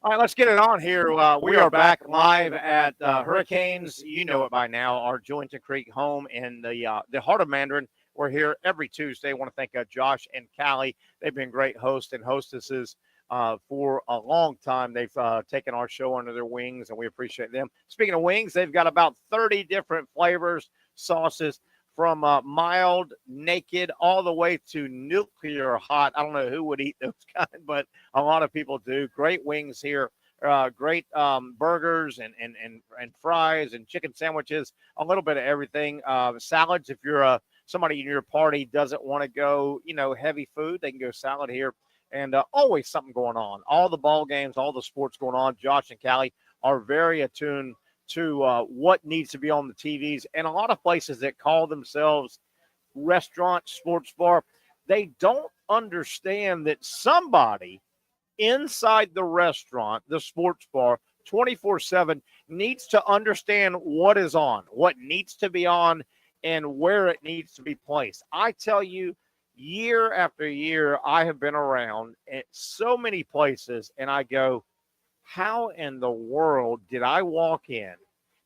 All right, let's get it on here. We are back live at Hurricanes. You know it by now. Our Jointon Creek home in the heart of Mandarin. We're here every Tuesday. I want to thank Josh and Callie. They've been great hosts and hostesses for a long time. They've taken our show under their wings, and we appreciate them. Speaking of wings, they've got about 30 different flavors, sauces, from mild, naked, all the way to nuclear hot. I don't know who would eat those kind, but a lot of people do. Great wings here, great burgers and fries and chicken sandwiches, a little bit of everything. Salads, if you're somebody in your party doesn't want to go, heavy food, they can go salad here. And always something going on. All the ball games, all the sports going on. Josh and Callie are very attuned to what needs to be on the TVs. And a lot of places that call themselves restaurant, sports bar, they don't understand that somebody inside the restaurant, the sports bar, 24/7 needs to understand what is on, what needs to be on, and where it needs to be placed. I tell you, year after year, I have been around at so many places, and I go, how in the world did I walk in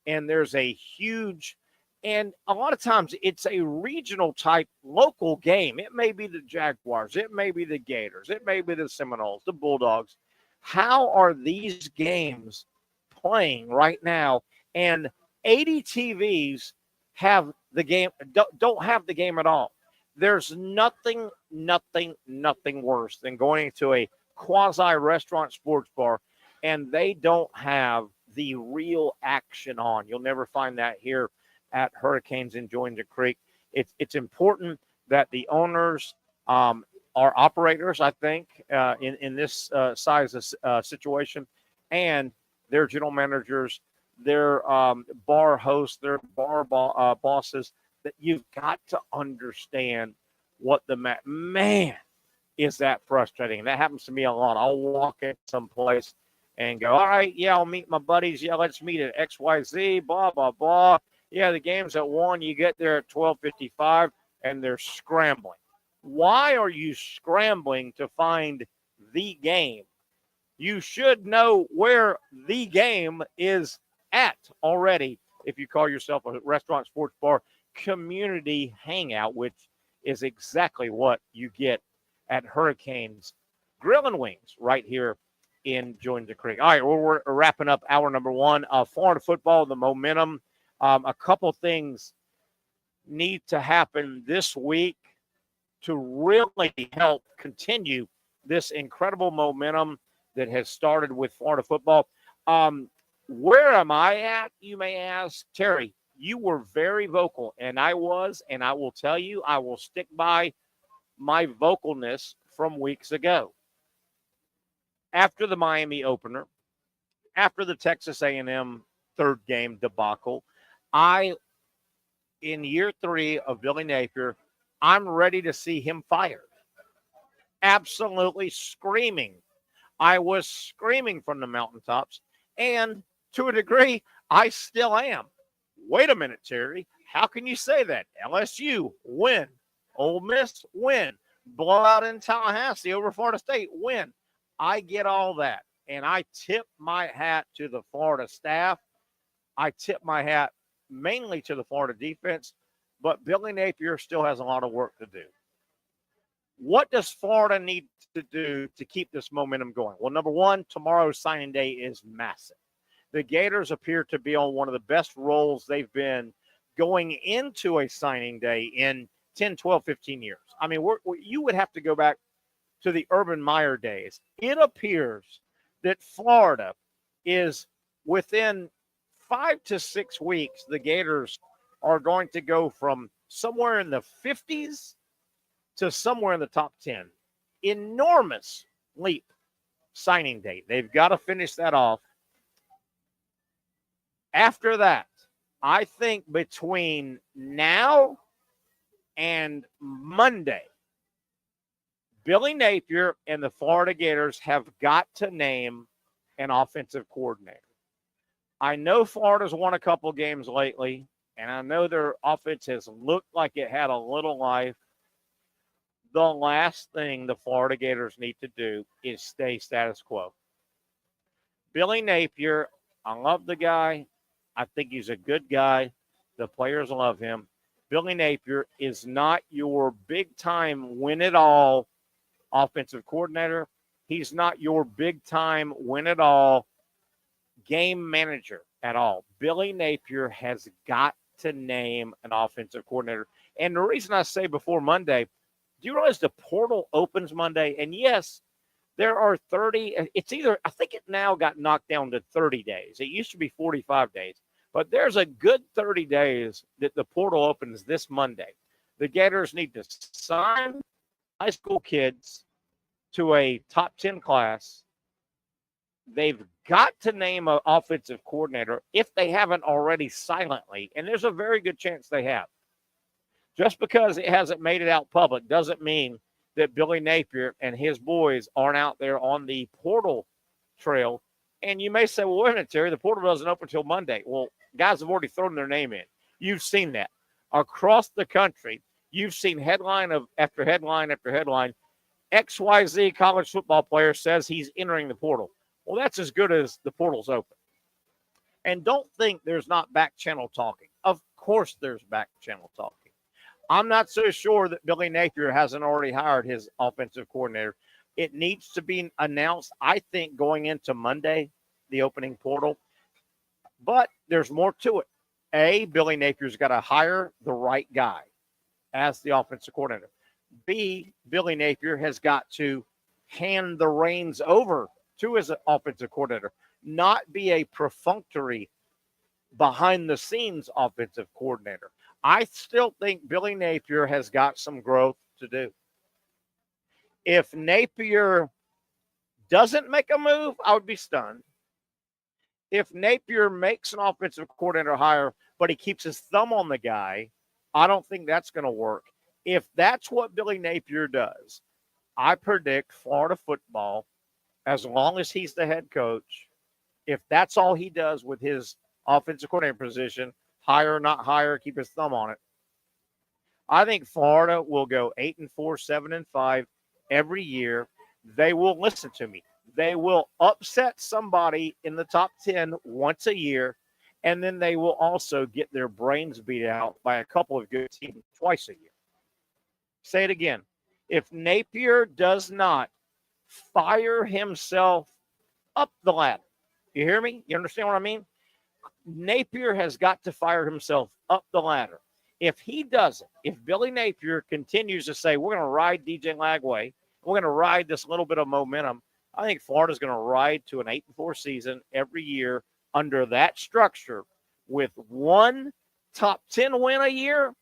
and there's a huge, and a lot of times it's a regional type local game. It may be the Jaguars. It may be the Gators. It may be the Seminoles, the Bulldogs. How are these games playing right now? And 80 TVs have the game, don't have the game at all. There's nothing worse than going into a quasi-restaurant sports bar and they don't have the real action on. You'll never find that here at Hurricanes in Jointon Creek. It's important that the owners our operators, I think, in this size of situation, and their general managers, their bar hosts, their bar bosses, that you've got to understand what the man is that frustrating. That happens to me a lot. I'll walk in someplace and go, all right, yeah, I'll meet my buddies. Yeah, let's meet at XYZ, blah, blah, blah. Yeah, the game's at 1. You get there at 12:55, and they're scrambling. Why are you scrambling to find the game? You should know where the game is at already if you call yourself a restaurant, sports bar, community hangout, which is exactly what you get at Hurricanes Grill and Wings right here in Joins the Creek. All right, we're wrapping up hour number 1 of Florida football, the momentum. A couple things need to happen this week to really help continue this incredible momentum that has started with Florida football. Where am I at, you may ask? Terry, you were very vocal, and I was, and I will tell you, I will stick by my vocalness from weeks ago. After the Miami opener, after the Texas A&M third game debacle, in year 3 of Billy Napier, I'm ready to see him fired. Absolutely screaming. I was screaming from the mountaintops, and to a degree, I still am. Wait a minute, Terry. How can you say that? LSU, win. Ole Miss, win. Blowout in Tallahassee over Florida State, win. I get all that, and I tip my hat to the Florida staff. I tip my hat mainly to the Florida defense, but Billy Napier still has a lot of work to do. What does Florida need to do to keep this momentum going? Well, number 1, tomorrow's signing day is massive. The Gators appear to be on one of the best rolls they've been going into a signing day in 10, 12, 15 years. I mean, you would have to go back to the Urban Meyer days. It appears that Florida is within 5 to 6 weeks, the Gators are going to go from somewhere in the 50s to somewhere in the top 10. Enormous leap signing date. They've got to finish that off. After that, I think between now and Monday, Billy Napier and the Florida Gators have got to name an offensive coordinator. I know Florida's won a couple games lately, and I know their offense has looked like it had a little life. The last thing the Florida Gators need to do is stay status quo. Billy Napier, I love the guy. I think he's a good guy. The players love him. Billy Napier is not your big-time win-it-all offensive coordinator. He's not your big-time win-it-all game manager at all. Billy Napier has got to name an offensive coordinator. And the reason I say before Monday, do you realize the portal opens Monday? And yes, there are 30. It's either, I think it now got knocked down to 30 days. It used to be 45 days. But there's a good 30 days that the portal opens this Monday. The Gators need to sign high school kids to a top 10 class. They've got to name an offensive coordinator if they haven't already silently, and there's a very good chance they have. Just because it hasn't made it out public doesn't mean that Billy Napier and his boys aren't out there on the portal trail. And you may say, well, wait a minute, Terry, the portal doesn't open until Monday. Well, guys have already thrown their name in. You've seen that. Across the country, you've seen headline after headline after headline. XYZ college football player says he's entering the portal. Well, that's as good as the portal's open. And don't think there's not back channel talking. Of course there's back channel talking. I'm not so sure that Billy Napier hasn't already hired his offensive coordinator. It needs to be announced, I think, going into Monday, the opening portal. But there's more to it. A, Billy Napier's got to hire the right guy as the offensive coordinator. B, Billy Napier has got to hand the reins over to his offensive coordinator, not be a perfunctory behind-the-scenes offensive coordinator. I still think Billy Napier has got some growth to do. If Napier doesn't make a move, I would be stunned. If Napier makes an offensive coordinator hire, but he keeps his thumb on the guy, I don't think that's going to work. If that's what Billy Napier does, I predict Florida football, as long as he's the head coach, if that's all he does with his offensive coordinator position, hire, not hire, keep his thumb on it, I think Florida will go 8-4, 7-5 every year. They will, listen to me, they will upset somebody in the top 10 once a year, and then they will also get their brains beat out by a couple of good teams twice a year. Say it again. If Napier does not fire himself up the ladder, you hear me? You understand what I mean? Napier has got to fire himself up the ladder. If he doesn't, if Billy Napier continues to say, we're going to ride DJ Lagway, we're going to ride this little bit of momentum, I think Florida's going to ride to an 8-4 season every year under that structure with 1 top 10 win a year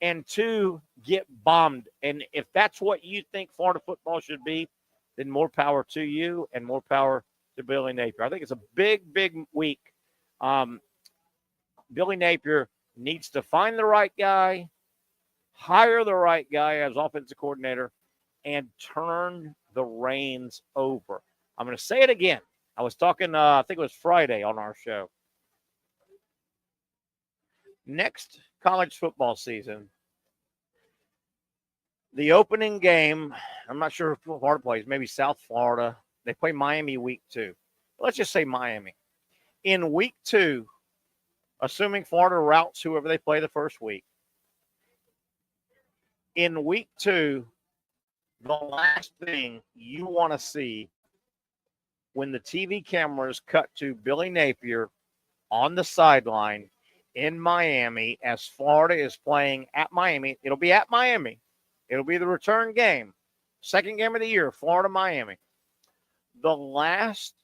and 2 get bombed. And if that's what you think Florida football should be, then more power to you and more power to Billy Napier. I think it's a big, big week. Billy Napier needs to find the right guy, hire the right guy as offensive coordinator, and turn the reins over. I'm going to say it again. I was talking, I think it was Friday on our show. Next college football season, the opening game, I'm not sure who Florida plays, maybe South Florida. They play Miami week 2. Let's just say Miami. In week 2, assuming Florida routes whoever they play the first week, in week 2, the last thing you want to see when the TV cameras cut to Billy Napier on the sideline in Miami as Florida is playing at Miami. It'll be at Miami. It'll be the return game. Second game of the year, Florida-Miami. The last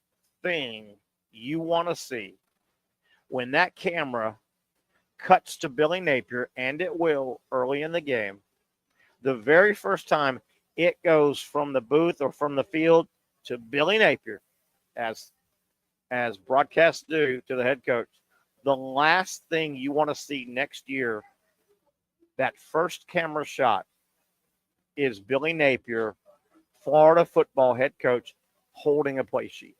thing you want to see when that camera cuts to Billy Napier, and it will early in the game, the very first time it goes from the booth or from the field to Billy Napier, as broadcasts do to the head coach, the last thing you want to see next year, that first camera shot, is Billy Napier, Florida football head coach, holding a play sheet.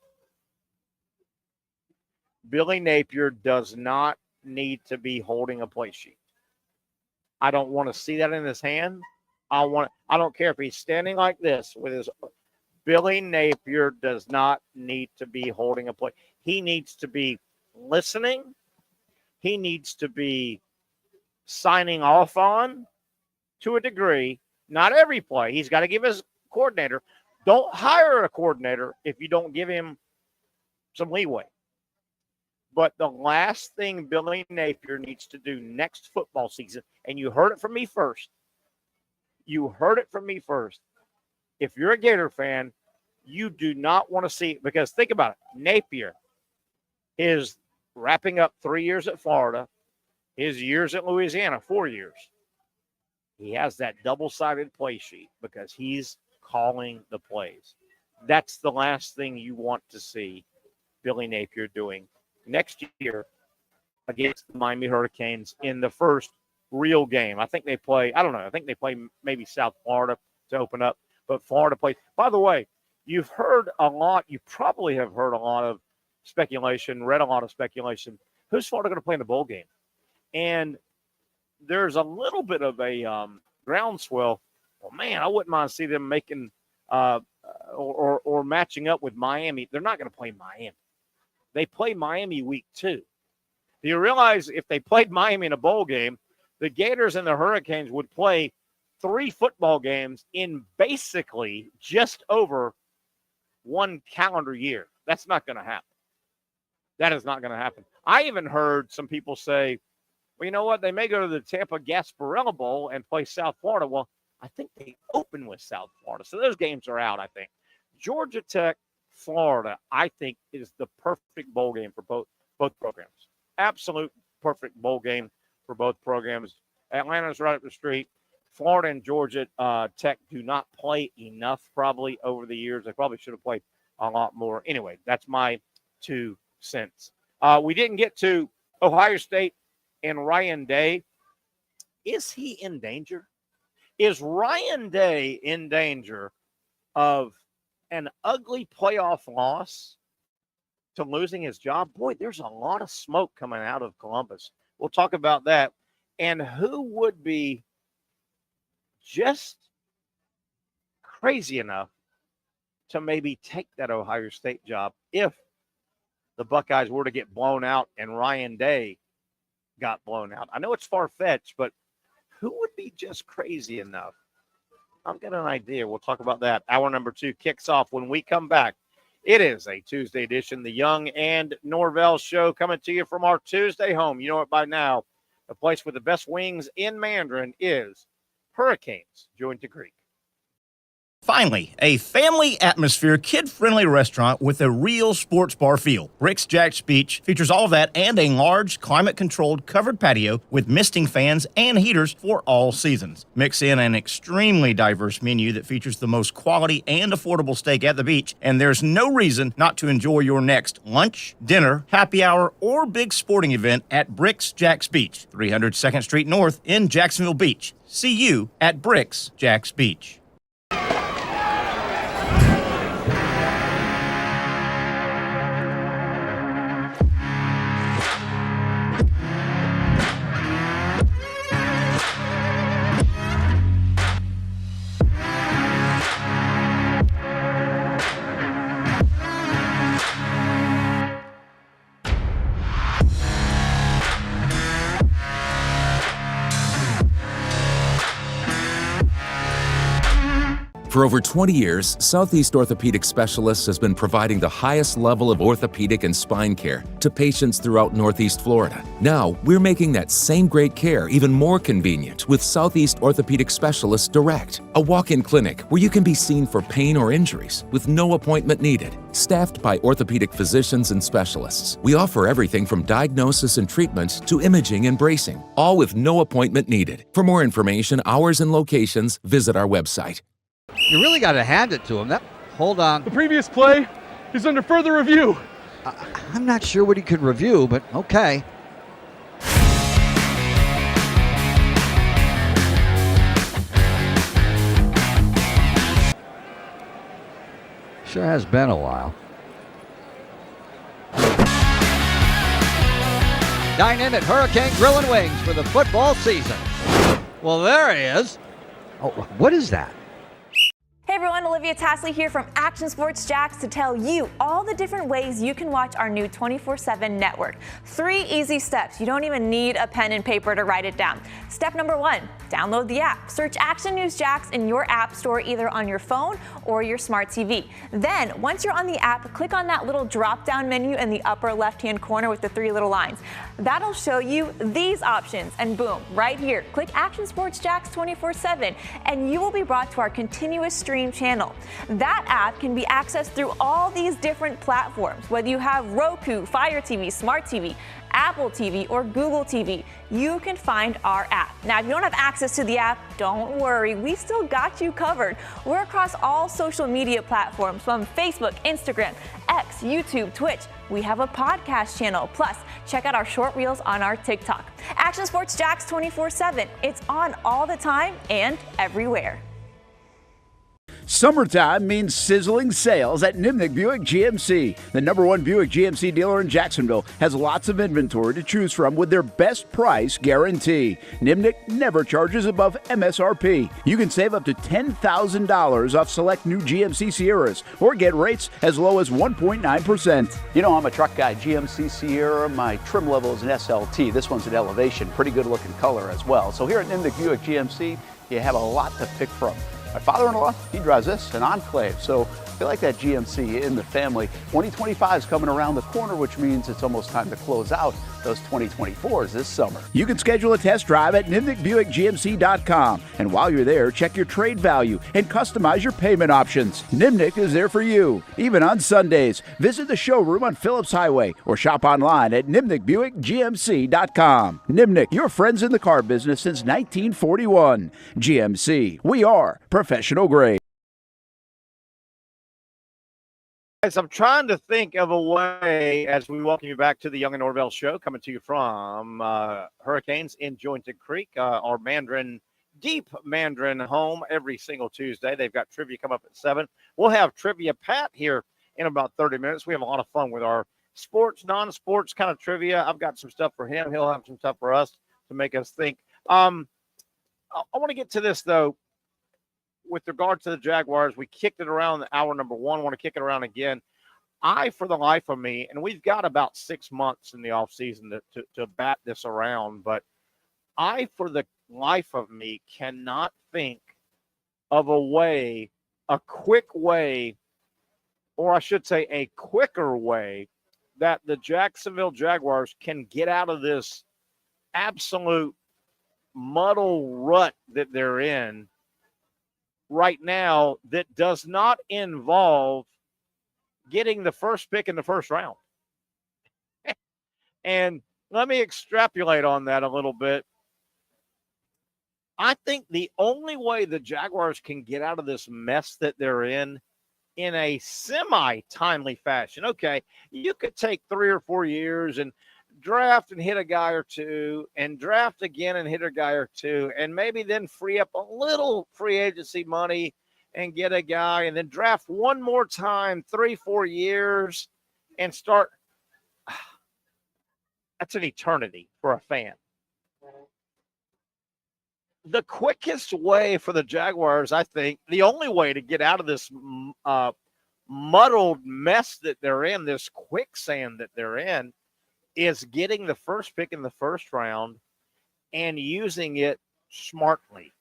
Billy Napier does not need to be holding a play sheet. I don't want to see that in his hand. I don't care if he's standing like this with his. Billy Napier does not need to be holding a play. He needs to be listening. He needs to be signing off on to a degree. Not every play. He's got to give his coordinator. Don't hire a coordinator if you don't give him some leeway. But the last thing Billy Napier needs to do next football season, and you heard it from me first. You heard it from me first. If you're a Gator fan, you do not want to see it, because think about it. Napier is wrapping up 3 years at Florida, his years at Louisiana, 4 years. He has that double-sided play sheet because he's calling the plays. That's the last thing you want to see Billy Napier doing next year against the Miami Hurricanes in the first real game. I think they play, I don't know, I think they play maybe South Florida to open up, but Florida plays. By the way, you've heard a lot, you probably have heard a lot of speculation, read a lot of speculation. Who's Florida going to play in the bowl game? And there's a little bit of a groundswell. Well, man, I wouldn't mind see them making or matching up with Miami. They're not going to play Miami. They play Miami week 2. Do you realize if they played Miami in a bowl game, the Gators and the Hurricanes would play 3 football games in basically just over 1 calendar year? That's not going to happen. That is not going to happen. I even heard some people say, well, you know what? They may go to the Tampa Gasparilla Bowl and play South Florida. Well, I think they open with South Florida. So those games are out, I think. Georgia Tech, Florida, I think, is the perfect bowl game for both programs. Absolute perfect bowl game for both programs. Atlanta's right up the street. Florida and Georgia Tech do not play enough probably over the years. They probably should have played a lot more. Anyway, that's my 2 cents. We didn't get to Ohio State and Ryan Day. Is he in danger? Is Ryan Day in danger of an ugly playoff loss to losing his job? Boy, there's a lot of smoke coming out of Columbus. We'll talk about that. And who would be just crazy enough to maybe take that Ohio State job if the Buckeyes were to get blown out and Ryan Day got blown out? I know it's far-fetched, but who would be just crazy enough? I've got an idea. We'll talk about that. Hour number 2 kicks off when we come back. It is a Tuesday edition, the Young and Norvelle Show, coming to you from our Tuesday home. You know it by now. The place with the best wings in Mandarin is Hurricanes Joint Creek. Finally, a family atmosphere, kid-friendly restaurant with a real sports bar feel. Rick's Jack's Beach features all of that and a large, climate-controlled covered patio with misting fans and heaters for all seasons. Mix in an extremely diverse menu that features the most quality and affordable steak at the beach, and there's no reason not to enjoy your next lunch, dinner, happy hour, or big sporting event at Rick's Jack's Beach, 300 2nd Street North in Jacksonville Beach. See you at Rick's Jack's Beach. For over 20 years, Southeast Orthopedic Specialists has been providing the highest level of orthopedic and spine care to patients throughout Northeast Florida. Now, we're making that same great care even more convenient with Southeast Orthopedic Specialists Direct, a walk-in clinic where you can be seen for pain or injuries with no appointment needed. Staffed by orthopedic physicians and specialists, we offer everything from diagnosis and treatment to imaging and bracing, all with no appointment needed. For more information, hours, and locations, visit our website. You really got to hand it to him. Hold on. The previous play is under further review. I'm not sure what he could review, but okay. Sure has been a while. Dynamic Hurricane Grill and Wings for the football season. Well, there he is. Oh, what is that? Hey everyone, Olivia Tasley here from Action Sports Jacks to tell you all the different ways you can watch our new 24/7 network. 3 easy steps. You don't even need a pen and paper to write it down. Step number 1, download the app. Search Action News Jacks in your app store either on your phone or your smart TV. Then, once you're on the app, click on that little drop-down menu in the upper left-hand corner with the 3 little lines. That'll show you these options, and boom, right here, click Action Sports Jacks 24/7, and you will be brought to our continuous stream channel. That app can be accessed through all these different platforms. Whether you have Roku, Fire TV, Smart TV, Apple TV, or Google TV, you can find our app. Now, if you don't have access to the app, don't worry, we still got you covered. We're across all social media platforms from Facebook, Instagram, X, YouTube, Twitch. We have a podcast channel. Plus, check out our short reels on our TikTok. Action Sports Jacks 24/7. It's on all the time and everywhere. Summertime means sizzling sales at Nimnick Buick GMC. The #1 Buick GMC dealer in Jacksonville has lots of inventory to choose from with their best price guarantee. Nimnick never charges above MSRP. You can save up to $10,000 off select new GMC Sierras or get rates as low as 1.9%. You know, I'm a truck guy. GMC Sierra, my trim level is an SLT. This one's an Elevation. Pretty good looking color as well. So here at Nimnick Buick GMC, you have a lot to pick from. My father-in-law, he drives this, an Enclave. So feel like that GMC in the family. 2025 is coming around the corner, which means it's almost time to close out those 2024s this summer. You can schedule a test drive at nimnickbuickgmc.com. And while you're there, check your trade value and customize your payment options. Nimnick is there for you, even on Sundays. Visit the showroom on Phillips Highway or shop online at nimnickbuickgmc.com. Nimnick, your friends in the car business since 1941. GMC, we are professional grade. Guys, I'm trying to think of a way as we welcome you back to the Young Norvelle Show, coming to you from Hurricanes in Jointed Creek, our deep Mandarin home every single Tuesday. They've got trivia come up at 7. We'll have Trivia Pat here in about 30 minutes. We have a lot of fun with our sports, non-sports kind of trivia. I've got some stuff for him. He'll have some stuff for us to make us think. I want to get to this, though. With regard to the Jaguars, we kicked it around in hour number 1. I want to kick it around again. For the life of me, and we've got about 6 months in the offseason to bat this around, but for the life of me, cannot think of a quick way, or I should say a quicker way, that the Jacksonville Jaguars can get out of this absolute muddle rut that they're in right now that does not involve getting the first pick in the first round. And let me extrapolate on that a little bit. I think the only way the Jaguars can get out of this mess that they're in a semi-timely fashion. Okay, you could take 3 or 4 years and draft and hit a guy or two, and draft again and hit a guy or two, and maybe then free up a little free agency money and get a guy, and then draft one more time, 3-4 years, and start. That's an eternity for a fan. The quickest way for the Jaguars, I think, the only way to get out of this muddled mess that they're in, this quicksand that they're in, is getting the first pick in the first round and using it smartly.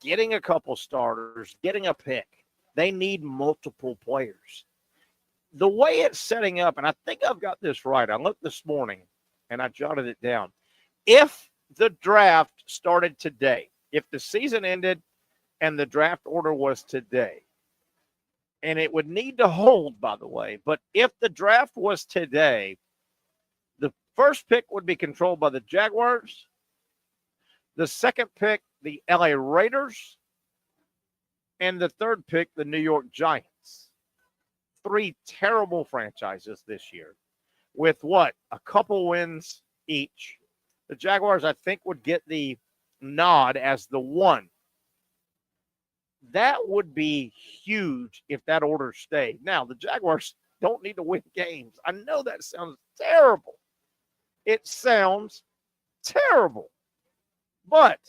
Getting a couple starters, getting a pick. They need multiple players. The way it's setting up, and I think I've got this right. I looked this morning, and I jotted it down. If the draft started today, if the season ended and the draft order was today, and it would need to hold, by the way, but if the draft was today, the first pick would be controlled by the Jaguars. The second pick, the LA Raiders. And the third pick, the New York Giants. 3 terrible franchises this year with a couple wins each. The Jaguars, I think, would get the nod as the 1. That would be huge if that order stayed. Now, the Jaguars don't need to win games. I know that sounds terrible. It sounds terrible. But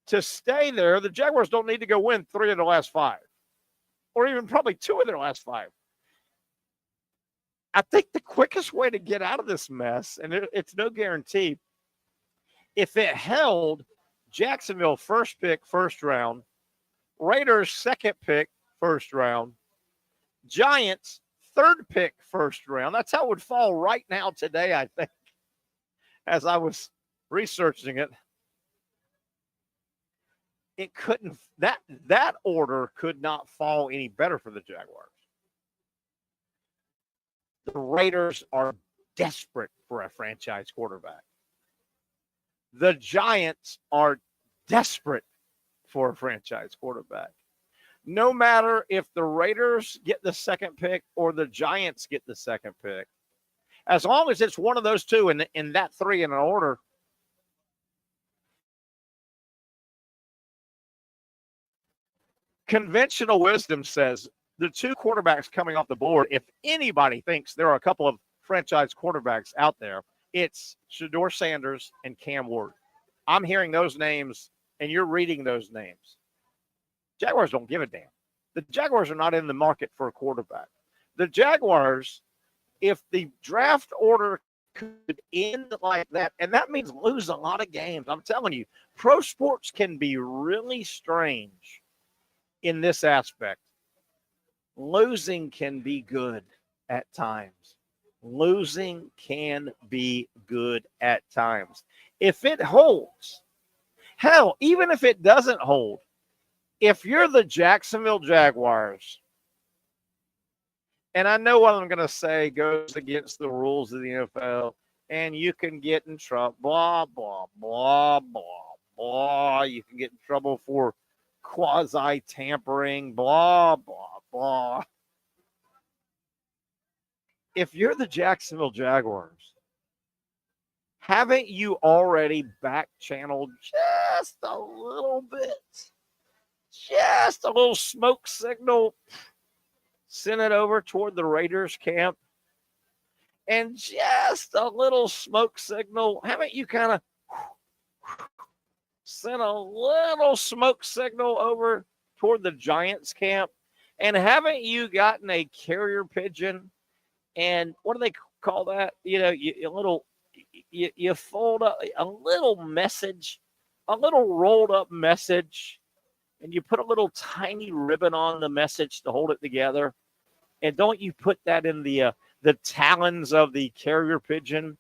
to stay there, the Jaguars don't need to go win 3 of their last 5, or even probably 2 of their last 5. I think the quickest way to get out of this mess, and it's no guarantee, if it held Jacksonville first pick, first round, Raiders second pick, first round, Giants third pick, first round. That's how it would fall right now today, I think, as I was researching it. It couldn't, that order could not fall any better for the Jaguars. The Raiders are desperate for a franchise quarterback. The Giants are desperate for a franchise quarterback. No matter if the Raiders get the second pick or the Giants get the second pick, as long as it's one of those two in that 3 in an order, conventional wisdom says the 2 quarterbacks coming off the board, if anybody thinks there are a couple of franchise quarterbacks out there, it's Shedeur Sanders and Cam Ward. I'm hearing those names, and you're reading those names. Jaguars don't give a damn. The Jaguars are not in the market for a quarterback. The Jaguars, if the draft order could end like that, and that means lose a lot of games. I'm telling you, pro sports can be really strange in this aspect. losing can be good at times. Losing can be good at times. If it holds, hell, even if it doesn't hold, if you're the Jacksonville Jaguars, and I know what I'm going to say goes against the rules of the NFL, and you can get in trouble, blah, blah, blah, blah, blah. You can get in trouble for quasi-tampering, blah, blah, blah. If you're the Jacksonville Jaguars, haven't you already back-channeled just a little bit? Just a little smoke signal, send it over toward the Raiders camp, and just a little smoke signal. Haven't you kind of sent a little smoke signal over toward the Giants camp? And haven't you gotten a carrier pigeon? And what do they call that? You know, you fold up a little message, a little rolled up message, and you put a little tiny ribbon on the message to hold it together. And don't you put that in the talons of the carrier pigeon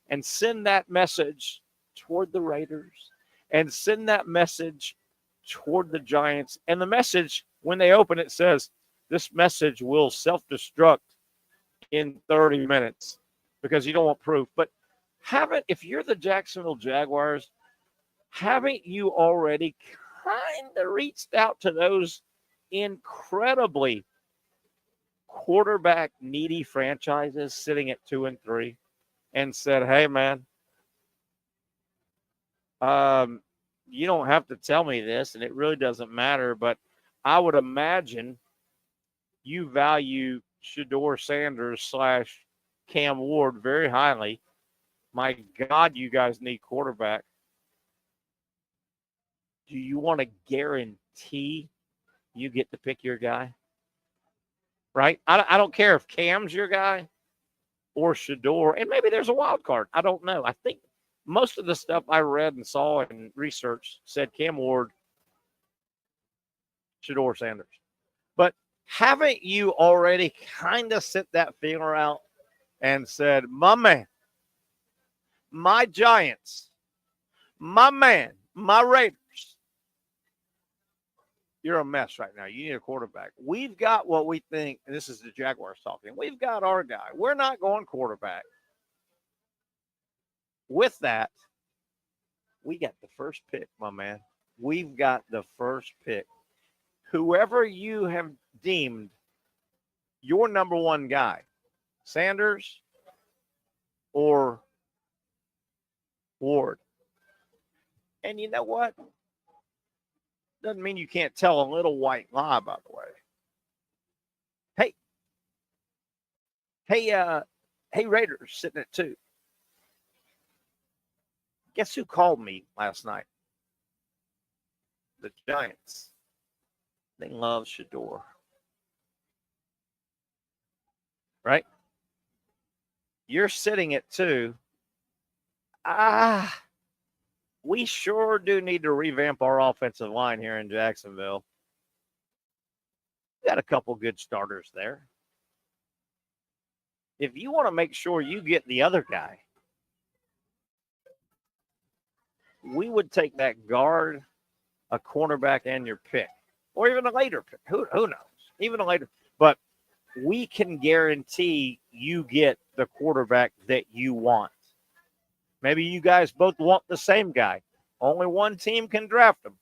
and send that message toward the Raiders and send that message toward the Giants. And the message, when they open it, says, this message will self-destruct in 30 minutes because you don't want proof. But if you're the Jacksonville Jaguars, haven't you already kind of reached out to those incredibly quarterback needy franchises sitting at 2-3 and said, hey, man, you don't have to tell me this, and it really doesn't matter, but I would imagine you value Shedeur Sanders / Cam Ward very highly. My God, you guys need quarterback. Do you want to guarantee you get to pick your guy? Right? I don't care if Cam's your guy or Shedeur, and maybe there's a wild card. I don't know. I think most of the stuff I read and saw and researched said Cam Ward, Shedeur Sanders. But haven't you already kind of sent that feeler out and said, my man, my Giants, my man, my Raiders, you're a mess right now. You need a quarterback. We've got what we think, and this is the Jaguars talking, we've got our guy. We're not going quarterback. With that, we got the first pick, my man. We've got the first pick. Whoever you have deemed your number one guy, Sanders or Ward. And you know what? Doesn't mean you can't tell a little white lie, by the way. Hey, Raiders sitting at 2. Guess who called me last night? The Giants. They love Shedeur. Right? You're sitting at 2. We sure do need to revamp our offensive line here in Jacksonville. We got a couple good starters there. If you want to make sure you get the other guy, we would take that guard, a cornerback, and your pick. Or even a later pick. Who knows? Even a later. But we can guarantee you get the quarterback that you want. Maybe you guys both want the same guy. Only one team can draft him.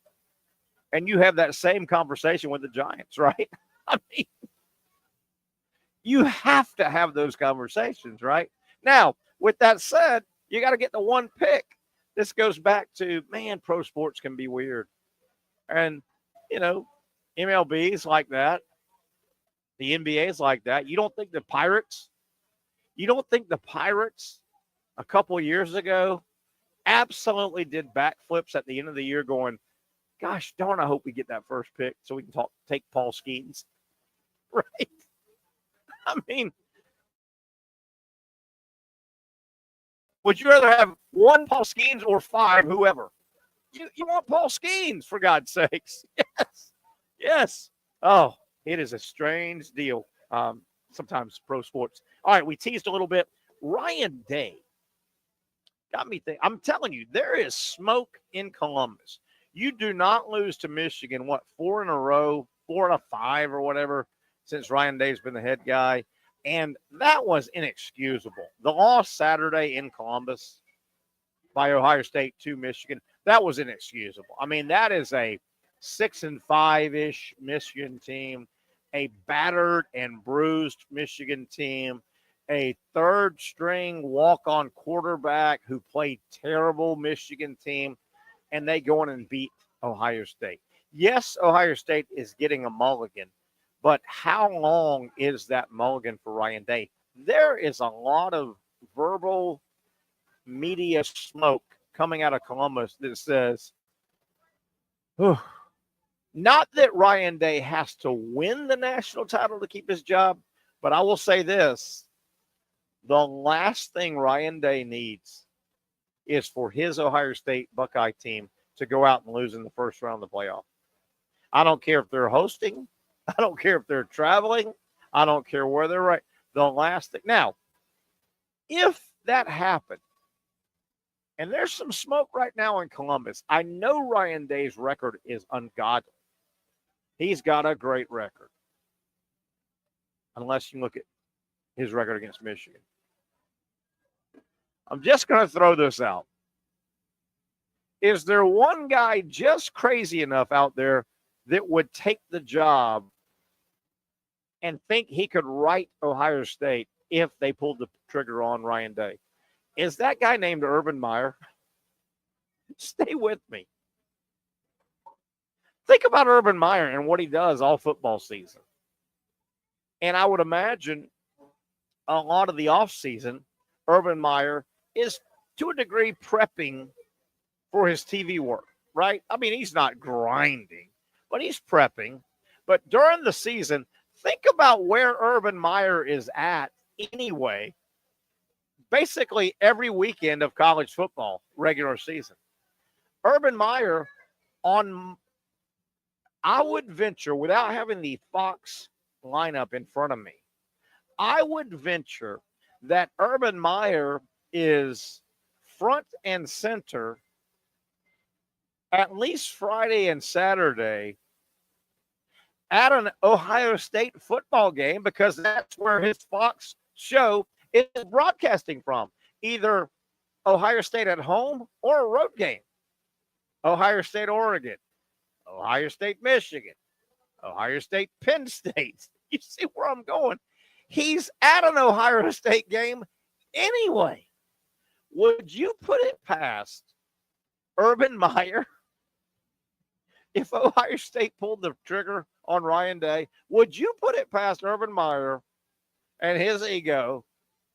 And you have that same conversation with the Giants, right? I mean, you have to have those conversations, right? Now, with that said, you got to get the one pick. This goes back to, man, pro sports can be weird. And, you know, MLB is like that. The NBA is like that. You don't think the Pirates a couple of years ago absolutely did backflips at the end of the year going, gosh darn, I hope we get that first pick so we can take Paul Skeens. Right? I mean, would you rather have one Paul Skeens or 5, whoever? You want Paul Skeens, for God's sakes. Yes. Yes. Oh, It is a strange deal. Sometimes pro sports. All right, we teased a little bit. Ryan Day got me thinking. I'm telling you, there is smoke in Columbus. You do not lose to Michigan, 4 in a row, 4 out of 5 or whatever, since Ryan Day's been the head guy. And that was inexcusable. The loss Saturday in Columbus by Ohio State to Michigan, that was inexcusable. I mean, that is a 6-5-ish Michigan team, a battered and bruised Michigan team, a third-string walk-on quarterback who played terrible Michigan team, and they go in and beat Ohio State. Yes, Ohio State is getting a mulligan, but how long is that mulligan for Ryan Day? There is a lot of verbal media smoke coming out of Columbus that says, not that Ryan Day has to win the national title to keep his job, but I will say this. The last thing Ryan Day needs is for his Ohio State Buckeye team to go out and lose in the first round of the playoff. I don't care if they're hosting. I don't care if they're traveling. I don't care where they're right. The last thing. Now, if that happened, and there's some smoke right now in Columbus, I know Ryan Day's record is ungodly. He's got a great record. Unless you look at his record against Michigan. I'm just going to throw this out. Is there one guy just crazy enough out there that would take the job and think he could right Ohio State if they pulled the trigger on Ryan Day? Is that guy named Urban Meyer? Stay with me. Think about Urban Meyer and what he does all football season. And I would imagine a lot of the offseason, Urban Meyer is to a degree prepping for his TV work, right? I mean, he's not grinding, but he's prepping. But during the season, think about where Urban Meyer is at anyway, basically every weekend of college football, regular season. Urban Meyer I would venture, without having the Fox lineup in front of me, I would venture that Urban Meyer is front and center at least Friday and Saturday at an Ohio State football game, because that's where his Fox show is broadcasting from, either Ohio State at home or a road game. Ohio State, Oregon, Ohio State, Michigan, Ohio State, Penn State. You see where I'm going? He's at an Ohio State game anyway. Would you put it past Urban Meyer? If Ohio State pulled the trigger on Ryan Day, would you put it past Urban Meyer and his ego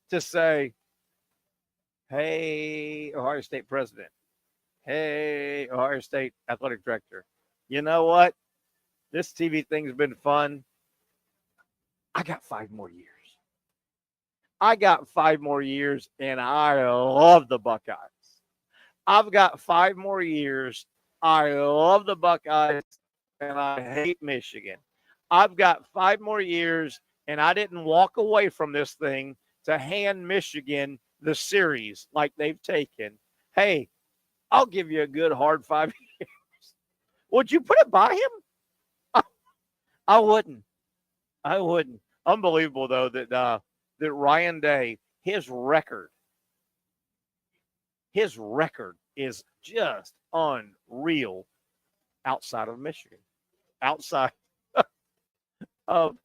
to say, hey, Ohio State president, hey, Ohio State athletic director, you know what? This TV thing's been fun. I got 5 more years. I got 5 more years, and I love the Buckeyes. I've got 5 more years. I love the Buckeyes, and I hate Michigan. I've got 5 more years, and I didn't walk away from this thing to hand Michigan the series like they've taken. Hey, I'll give you a good hard 5 years. Would you put it by him? I wouldn't. I wouldn't. Unbelievable, though, that Ryan Day, his record is just unreal outside of Michigan. Outside of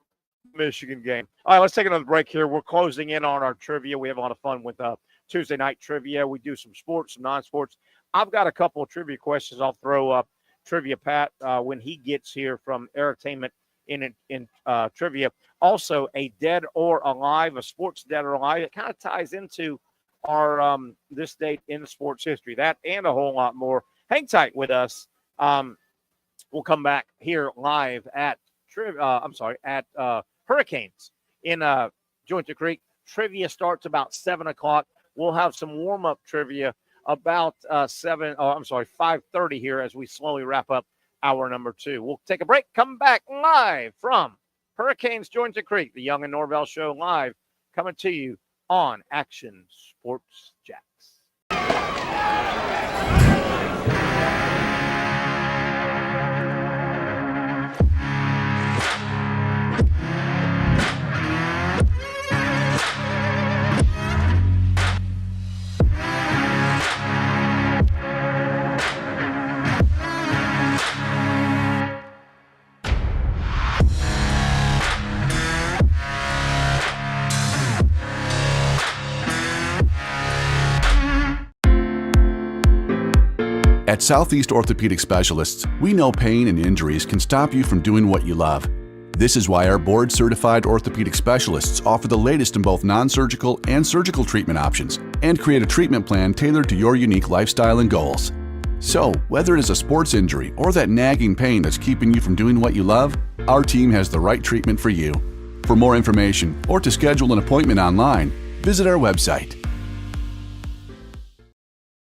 Michigan game. All right, let's take another break here. We're closing in on our trivia. We have a lot of fun with Tuesday night trivia. We do some sports, some non-sports. I've got a couple of trivia questions. I'll throw up Trivia Pat when he gets here from Entertainment in trivia. Also, a dead or alive, a sports dead or alive. It kind of ties into our this date in sports history. That and a whole lot more. Hang tight with us. We'll come back here live at Hurricanes in Jointed Creek. Trivia starts about 7 o'clock. We'll have some warm-up trivia about 5:30 here as we slowly wrap up hour number 2. We'll take a break, come back live from Hurricanes Jointon Creek, the Young Norvelle Show live, coming to you on Action Sports Jacks. At Southeast Orthopedic Specialists, we know pain and injuries can stop you from doing what you love. This is why our board-certified orthopedic specialists offer the latest in both non-surgical and surgical treatment options and create a treatment plan tailored to your unique lifestyle and goals. So, whether it is a sports injury or that nagging pain that's keeping you from doing what you love, our team has the right treatment for you. For more information or to schedule an appointment online, visit our website.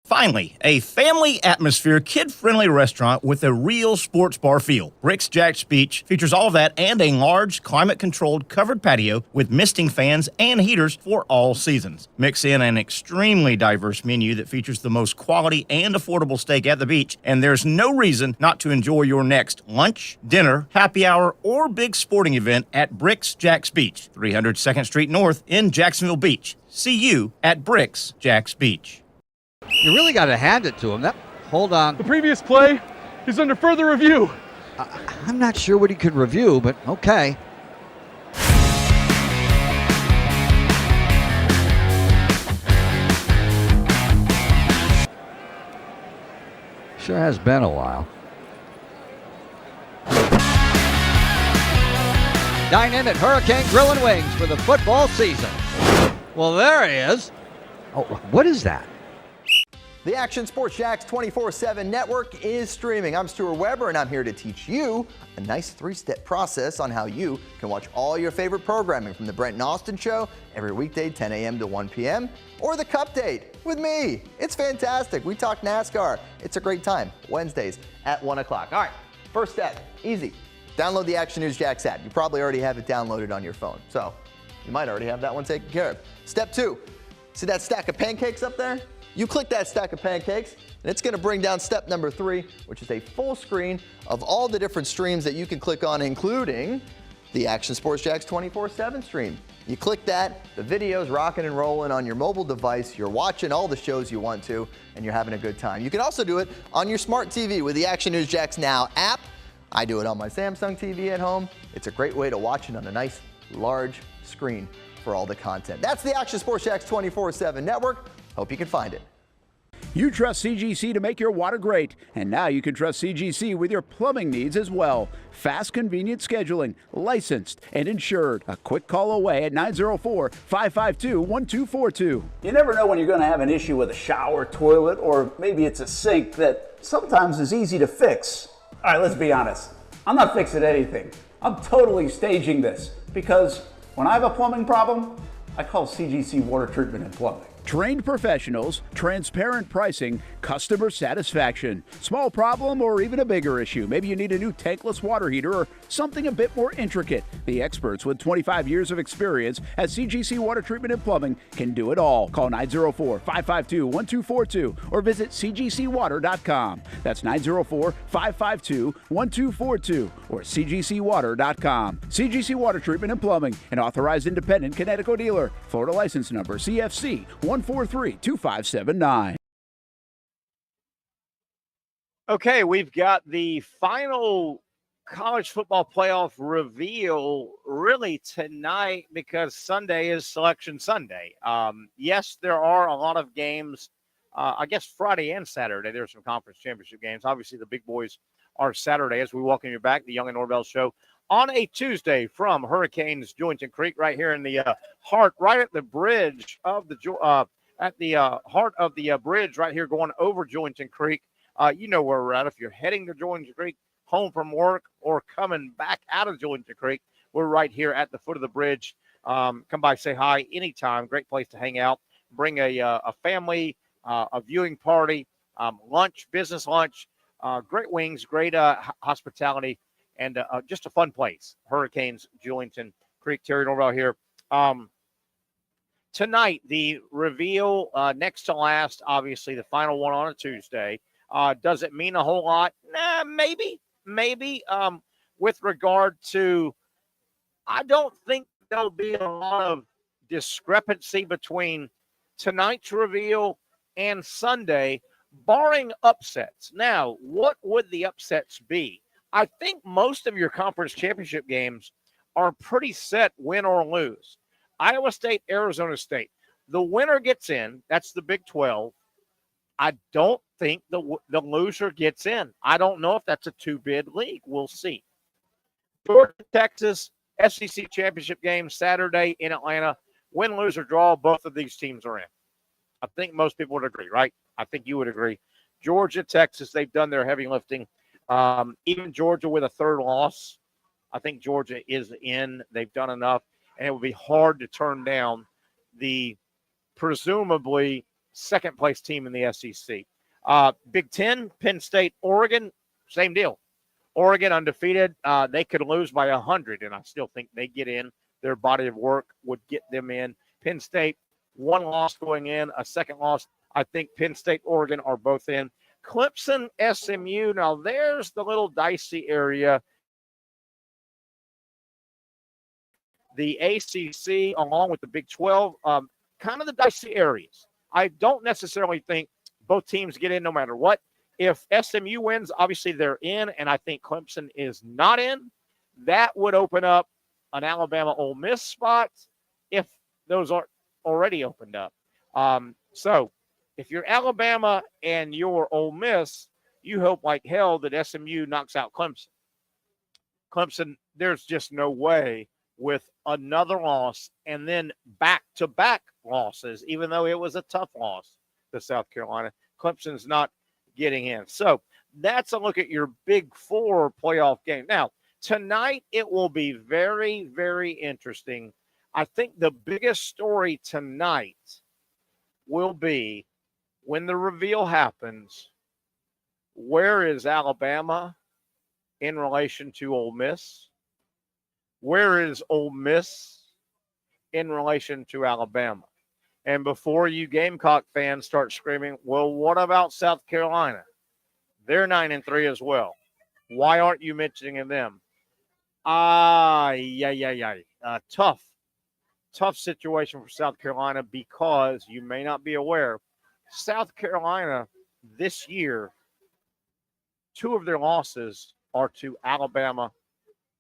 Finally, a family atmosphere, kid-friendly restaurant with a real sports bar feel. Rick's Jack's Beach features all of that and a large, climate-controlled covered patio with misting fans and heaters for all seasons. Mix in an extremely diverse menu that features the most quality and affordable steak at the beach, and there's no reason not to enjoy your next lunch, dinner, happy hour, or big sporting event at Rick's Jack's Beach, 300 2nd Street North in Jacksonville Beach. See you at Rick's Jack's Beach. You really got to hand it to him. Hold on. The previous play is under further review. I'm not sure what he could review, but okay. Sure has been a while. Dine in at Hurricane Grill and Wings for the football season. Well, there he is. Oh, what is that? The Action Sports Jacks 24/7 network is streaming. I'm Stuart Weber, and I'm here to teach you a nice three-step process on how you can watch all your favorite programming from the Brent and Austin Show every weekday 10 a.m. to 1 p.m. or the Cup Date with me. It's fantastic. We talk NASCAR. It's a great time. Wednesdays at 1 o'clock. All right, first step, easy. Download the Action News Jacks app. You probably already have it downloaded on your phone, so you might already have that one taken care of. Step 2, see that stack of pancakes up there? You click that stack of pancakes, and it's going to bring down step number 3, which is a full screen of all the different streams that you can click on, including the Action Sports Jacks 24/7 stream. You click that, the video's rocking and rolling on your mobile device. You're watching all the shows you want to, and you're having a good time. You can also do it on your smart TV with the Action News Jacks Now app. I do it on my Samsung TV at home. It's a great way to watch it on a nice, large screen for all the content. That's the Action Sports Jacks 24/7 network. Hope you can find it. You trust CGC to make your water great, and now you can trust CGC with your plumbing needs as well. Fast, convenient scheduling, licensed and insured. A quick call away at 904-552-1242. You never know when you're going to have an issue with a shower, toilet, or maybe it's a sink that sometimes is easy to fix. All right, let's be honest. I'm not fixing anything. I'm totally staging this because when I have a plumbing problem, I call CGC Water Treatment and Plumbing. Trained professionals, transparent pricing, customer satisfaction. Small problem or even a bigger issue. Maybe you need a new tankless water heater or something a bit more intricate. The experts with 25 years of experience at CGC Water Treatment and Plumbing can do it all. Call 904-552-1242 or visit cgcwater.com. That's 904-552-1242 or cgcwater.com. CGC Water Treatment and Plumbing, an authorized independent Connecticut dealer. Florida license number CFC 1432579. Okay, we've got the final college football playoff reveal really tonight because Sunday is Selection Sunday. Yes, there are a lot of games, I guess Friday and Saturday. There's some conference championship games. Obviously, the big boys are Saturday as we welcome you back, the Young Norvelle Show, on a Tuesday from Hurricanes Jointon Creek, right here in the heart, right at the bridge of the heart of the bridge right here going over Jointon Creek. You know where we're at. If you're heading to Jointon Creek, home from work, or coming back out of Jointon Creek, we're right here at the foot of the bridge. Come by, say hi anytime. Great place to hang out. Bring a family, a viewing party, lunch, business lunch, great wings, great hospitality, and just a fun place. Hurricanes, Julington Creek. Terry Norvelle here. Tonight, the reveal next to last, obviously the final one on a Tuesday. Does it mean a whole lot? Nah, maybe. With regard to, I don't think there'll be a lot of discrepancy between tonight's reveal and Sunday, barring upsets. Now, what would the upsets be? I think most of your conference championship games are pretty set, win or lose. Iowa State, Arizona State. The winner gets in. That's the Big 12. I don't think the loser gets in. I don't know if that's a two-bid league. We'll see. Georgia, Texas, SEC championship game Saturday in Atlanta. Win, lose, or draw, both of these teams are in. I think most people would agree, right? I think you would agree. Georgia, Texas, they've done their heavy lifting. Even Georgia with a third loss, I think Georgia is in. They've done enough, and it would be hard to turn down the presumably second-place team in the SEC. Big Ten, Penn State, Oregon, same deal. Oregon undefeated. They could lose by 100, and I still think they get in. Their body of work would get them in. Penn State, one loss going in, a second loss. I think Penn State, Oregon are both in. Clemson, SMU. Now, there's the little dicey area. The ACC, along with the Big 12, kind of the dicey areas. I don't necessarily think both teams get in no matter what. If SMU wins, obviously they're in, and I think Clemson is not in. That would open up an Alabama-Ole Miss spot if those aren't already opened up. So if you're Alabama and you're Ole Miss, you hope like hell that SMU knocks out Clemson. Clemson, there's just no way with another loss and then back-to-back losses, even though it was a tough loss to South Carolina. Clemson's not getting in. So that's a look at your Big Four playoff game. Now, tonight it will be very, very interesting. I think the biggest story tonight will be when the reveal happens, where is Alabama in relation to Ole Miss? Where is Ole Miss in relation to Alabama? And before you Gamecock fans start screaming, well, what about South Carolina? They're 9-3 as well. Why aren't you mentioning them? Tough situation for South Carolina because you may not be aware, South Carolina this year, 2 of their losses are to Alabama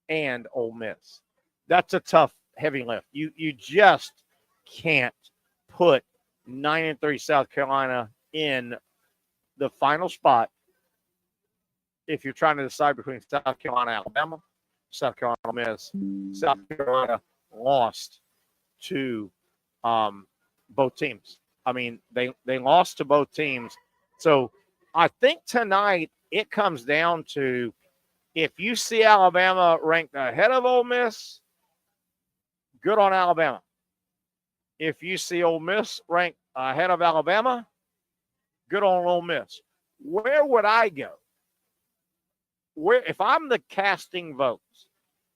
and Ole Miss. That's a tough, heavy lift. You just can't put 9-3 South Carolina in the final spot if you're trying to decide between South Carolina, Alabama, South Carolina, Ole Miss. South Carolina lost to both teams. I mean, they lost to both teams. So I think tonight it comes down to, if you see Alabama ranked ahead of Ole Miss, good on Alabama. If you see Ole Miss ranked ahead of Alabama, good on Ole Miss. Where would I go? Where, if I'm the casting votes,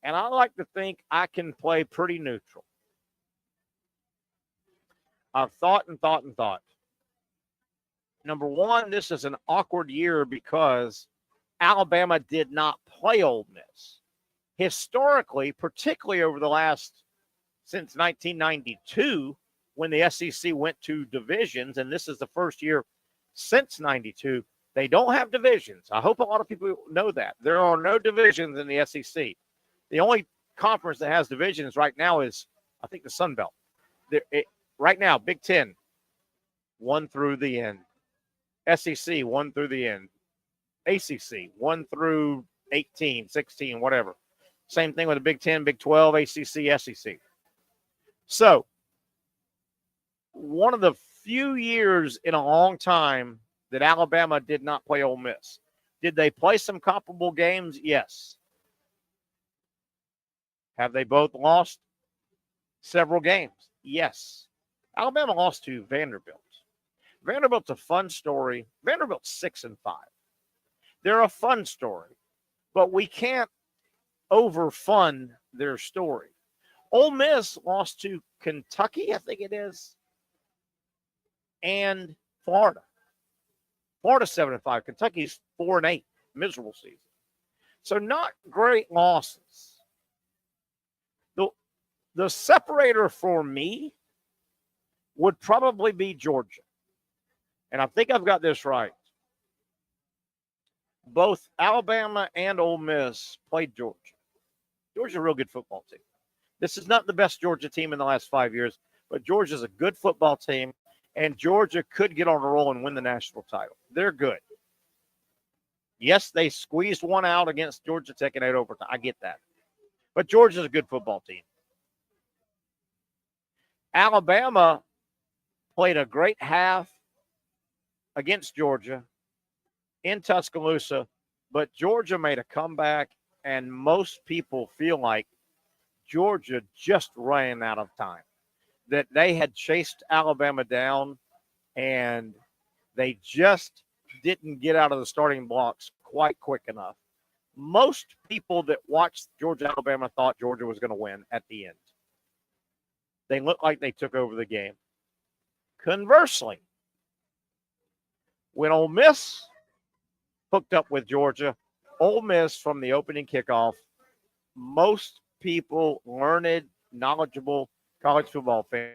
and I like to think I can play pretty neutral. I've thought. Number one, this is an awkward year because Alabama did not play Ole Miss. Historically, particularly over the last, since 1992, when the SEC went to divisions, and this is the first year since 92, they don't have divisions. I hope a lot of people know that. There are no divisions in the SEC. The only conference that has divisions right now is, I think, the Sun Belt. Right now, Big Ten, 1 through the end. SEC, 1 through the end. ACC, 1 through 18, 16, whatever. Same thing with the Big 10, Big 12, ACC, SEC. So, one of the few years in a long time that Alabama did not play Ole Miss. Did they play some comparable games? Yes. Have they both lost several games? Yes. Alabama lost to Vanderbilt. Vanderbilt's a fun story. Vanderbilt's 6-5. They're a fun story, but we can't overfund their story. Ole Miss lost to Kentucky, I think it is, and Florida. Florida 7-5. Kentucky's 4-8. Miserable season. So not great losses. The separator for me would probably be Georgia. And I think I've got this right. Both Alabama and Ole Miss played Georgia. Georgia's a real good football team. This is not the best Georgia team in the last 5 years, but Georgia's a good football team, and Georgia could get on a roll and win the national title. They're good. Yes, they squeezed one out against Georgia Tech in 8 overtime. I get that. But Georgia's a good football team. Alabama played a great half against Georgia in Tuscaloosa, but Georgia made a comeback, and most people feel like Georgia just ran out of time, that they had chased Alabama down, and they just didn't get out of the starting blocks quite quick enough. Most people that watched Georgia-Alabama thought Georgia was going to win at the end. They looked like they took over the game. Conversely, when Ole Miss hooked up with Georgia, Ole Miss from the opening kickoff, most people, learned, knowledgeable college football fans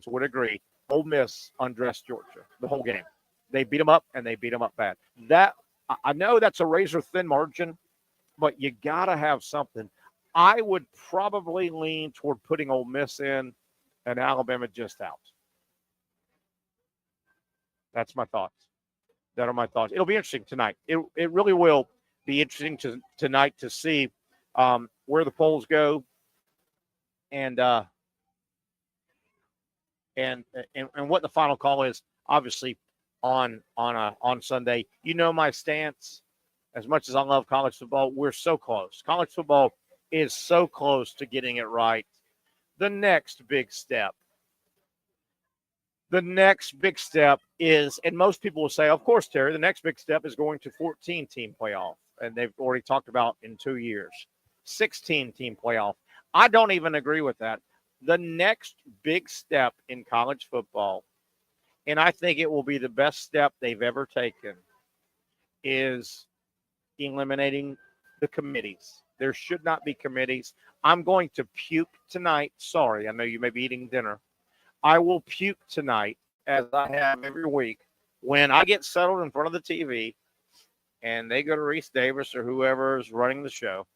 would agree, Ole Miss undressed Georgia the whole game. They beat them up, and they beat them up bad. I know that's a razor-thin margin, but you got to have something. I would probably lean toward putting Ole Miss in and Alabama just out. That's my thoughts. That are my thoughts. It'll be interesting tonight. It really will be interesting tonight to see where the polls go and what the final call is. Obviously, on Sunday, you know my stance. As much as I love college football, we're so close. College football is so close to getting it right. The next big step is, and most people will say, of course, Terry, the next big step is going to 14-team playoff. And they've already talked about in 2 years, 16-team playoff. I don't even agree with that. The next big step in college football, and I think it will be the best step they've ever taken, is eliminating the committees. There should not be committees. I'm going to puke tonight. Sorry, I know you may be eating dinner. I will puke tonight, as I have every week, when I get settled in front of the TV and they go to Reese Davis or whoever is running the show,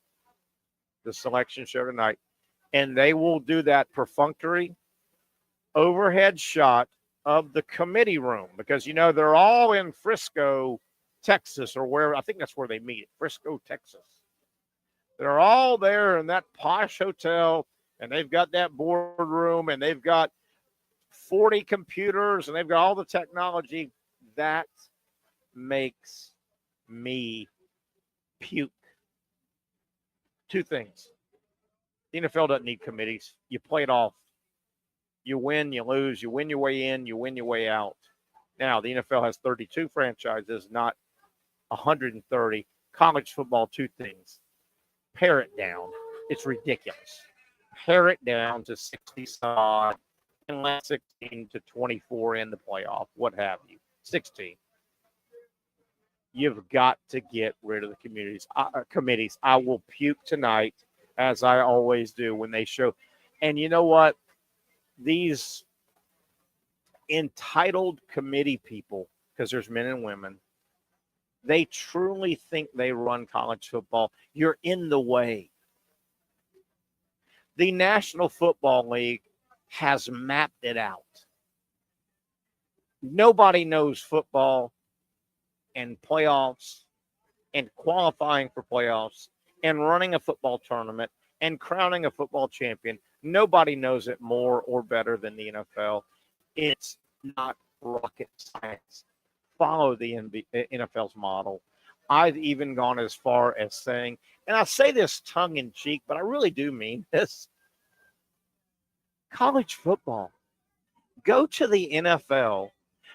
the selection show tonight, and they will do that perfunctory overhead shot of the committee room, because, you know, they're all in Frisco, Texas, or where, I think that's where they meet, Frisco, Texas. They're all there in that posh hotel, and they've got that boardroom, and they've got 40 computers, and they've got all the technology. That makes me puke. Two things. The NFL doesn't need committees. You play it off. You win, you lose. You win your way in, you win your way out. Now, the NFL has 32 franchises, not 130. College football, two things. Pare it down. It's ridiculous. Pare it down to 60-some, and let 16 to 24 in the playoff, what have you. 16. You've got to get rid of the committees. I will puke tonight, as I always do when they show. And you know what? These entitled committee people, because there's men and women, they truly think they run college football. You're in the way. The National Football League has mapped it out. Nobody knows football and playoffs and qualifying for playoffs and running a football tournament and crowning a football champion. Nobody knows it more or better than the NFL. It's not rocket science. Follow the NFL's model. I've even gone as far as saying, and I say this tongue in cheek, but I really do mean this. College football, go to the NFL,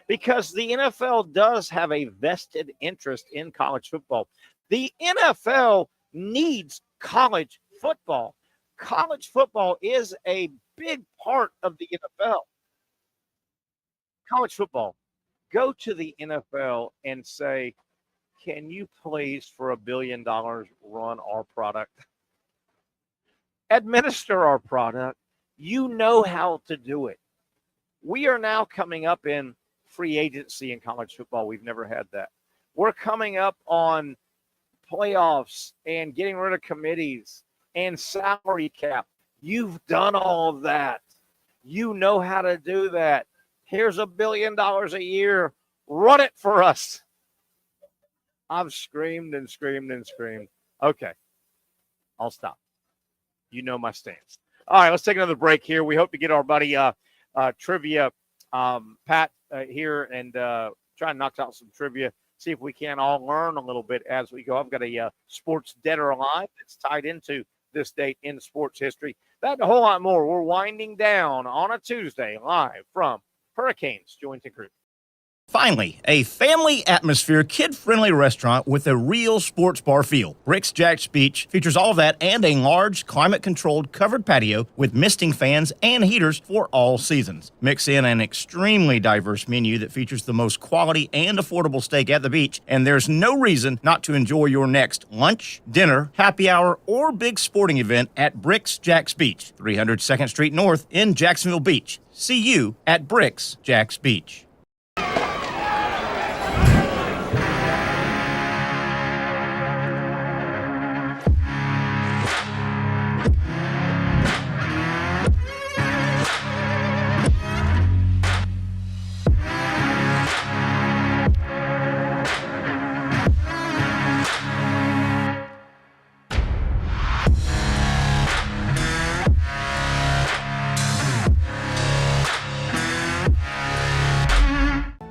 because the NFL does have a vested interest in college football. The NFL needs college football. College football is a big part of the NFL. College football. Go to the NFL and say, can you please, for $1 billion, run our product? Administer our product. You know how to do it. We are now coming up in free agency in college football. We've never had that. We're coming up on playoffs and getting rid of committees and salary cap. You've done all of that. You know how to do that. Here's $1 billion a year. Run it for us. I've screamed and screamed and screamed. Okay, I'll stop. You know my stance. All right, let's take another break here. We hope to get our buddy Trivia Pat here and try and knock out some trivia. See if we can all learn a little bit as we go. I've got a sports dead or alive that's tied into this date in sports history. That and a whole lot more. We're winding down on a Tuesday live from Hurricanes Joint and Crew. Finally, a family atmosphere, kid-friendly restaurant with a real sports bar feel. Rick's Jack's Beach features all of that and a large, climate-controlled covered patio with misting fans and heaters for all seasons. Mix in an extremely diverse menu that features the most quality and affordable steak at the beach, and there's no reason not to enjoy your next lunch, dinner, happy hour, or big sporting event at Rick's Jack's Beach, 300 2nd Street North in Jacksonville Beach. See you at Rick's Jack's Beach.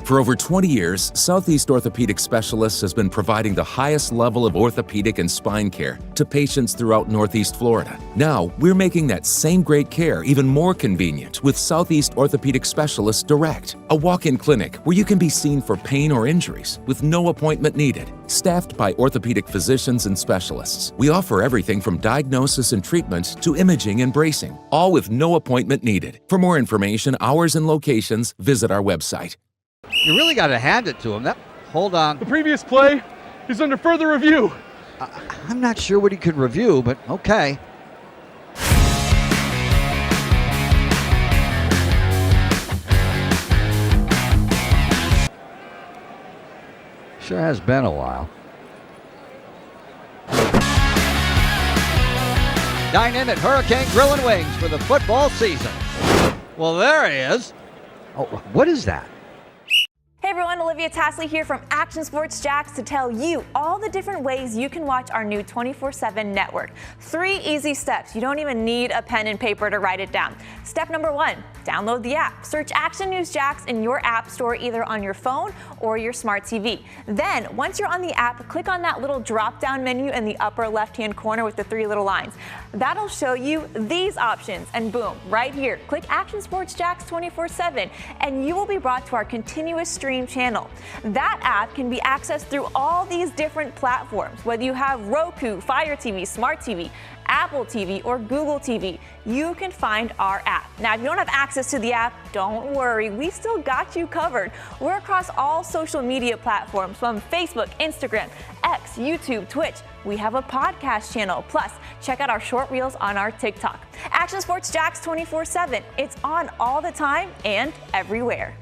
For over 20 years, Southeast Orthopedic Specialists has been providing the highest level of orthopedic and spine care to patients throughout Northeast Florida. Now, we're making that same great care even more convenient with Southeast Orthopedic Specialists Direct, a walk-in clinic where you can be seen for pain or injuries with no appointment needed. Staffed by orthopedic physicians and specialists, we offer everything from diagnosis and treatment to imaging and bracing, all with no appointment needed. For more information, hours, and locations, visit our website. You really got to hand it to him. Hold on. The previous play is under further review. I'm not sure what he could review, but okay. Sure has been a while. Dine in at Hurricane Grill and Wings for the football season. Well, there he is. Oh, what is that? Hey everyone, Olivia Tasley here from Action Sports Jacks to tell you all the different ways you can watch our new 24/7 network. 3 easy steps. You don't even need a pen and paper to write it down. Step number 1, download the app. Search Action News Jacks in your app store either on your phone or your smart TV. Then, once you're on the app, click on that little drop-down menu in the upper left-hand corner with the 3 little lines. That'll show you these options, and boom, right here, click Action Sports Jacks 24/7, and you will be brought to our continuous stream channel. That app can be accessed through all these different platforms. Whether you have Roku, Fire TV, Smart TV, Apple TV, or Google TV, you can find our app. Now, if you don't have access to the app, don't worry, we still got you covered. We're across all social media platforms from Facebook, Instagram, X, YouTube, Twitch. We have a podcast channel. Plus, check out our short reels on our TikTok. Action Sports Jacks 24/7. It's on all the time and everywhere.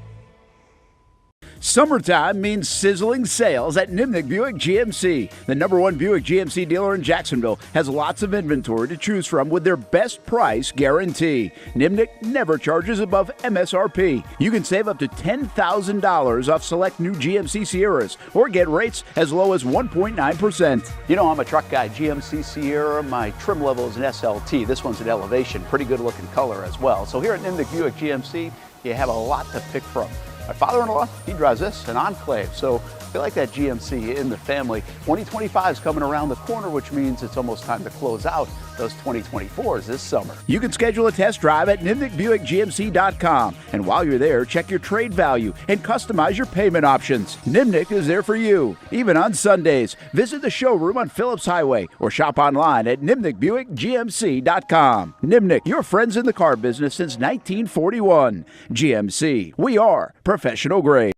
Summertime means sizzling sales at Nimnick Buick GMC. The #1 Buick GMC dealer in Jacksonville has lots of inventory to choose from with their best price guarantee. Nimnick never charges above MSRP. You can save up to $10,000 off select new GMC Sierras or get rates as low as 1.9%. You know, I'm a truck guy. GMC Sierra, my trim level is an SLT. This one's an Elevation. Pretty good looking color as well. So here at Nimnick Buick GMC, you have a lot to pick from. My father-in-law, he drives this, an Enclave. So feel like that GMC in the family. 2025 is coming around the corner, which means it's almost time to close out those 2024s this summer. You can schedule a test drive at NimnickBuickGMC.com. And while you're there, check your trade value and customize your payment options. Nimnick is there for you, even on Sundays. Visit the showroom on Phillips Highway or shop online at NimnickBuickGMC.com. Nimnick, your friends in the car business since 1941. GMC, we are professional grade.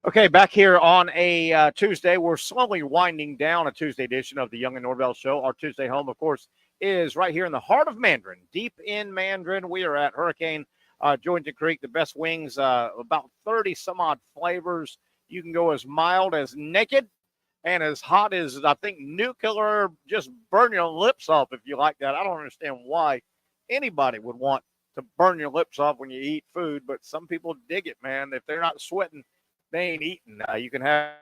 Okay, back here on a Tuesday. We're slowly winding down a Tuesday edition of the Young and Norvelle Show. Our Tuesday home, of course, is right here in the heart of Mandarin, deep in Mandarin. We are at Hurricane Jointed Creek, the best wings, about 30-some-odd flavors. You can go as mild as naked and as hot as, I think, nuclear, just burn your lips off if you like that. I don't understand why anybody would want to burn your lips off when you eat food, but some people dig it, man. If they're not sweating, they ain't eating. You can have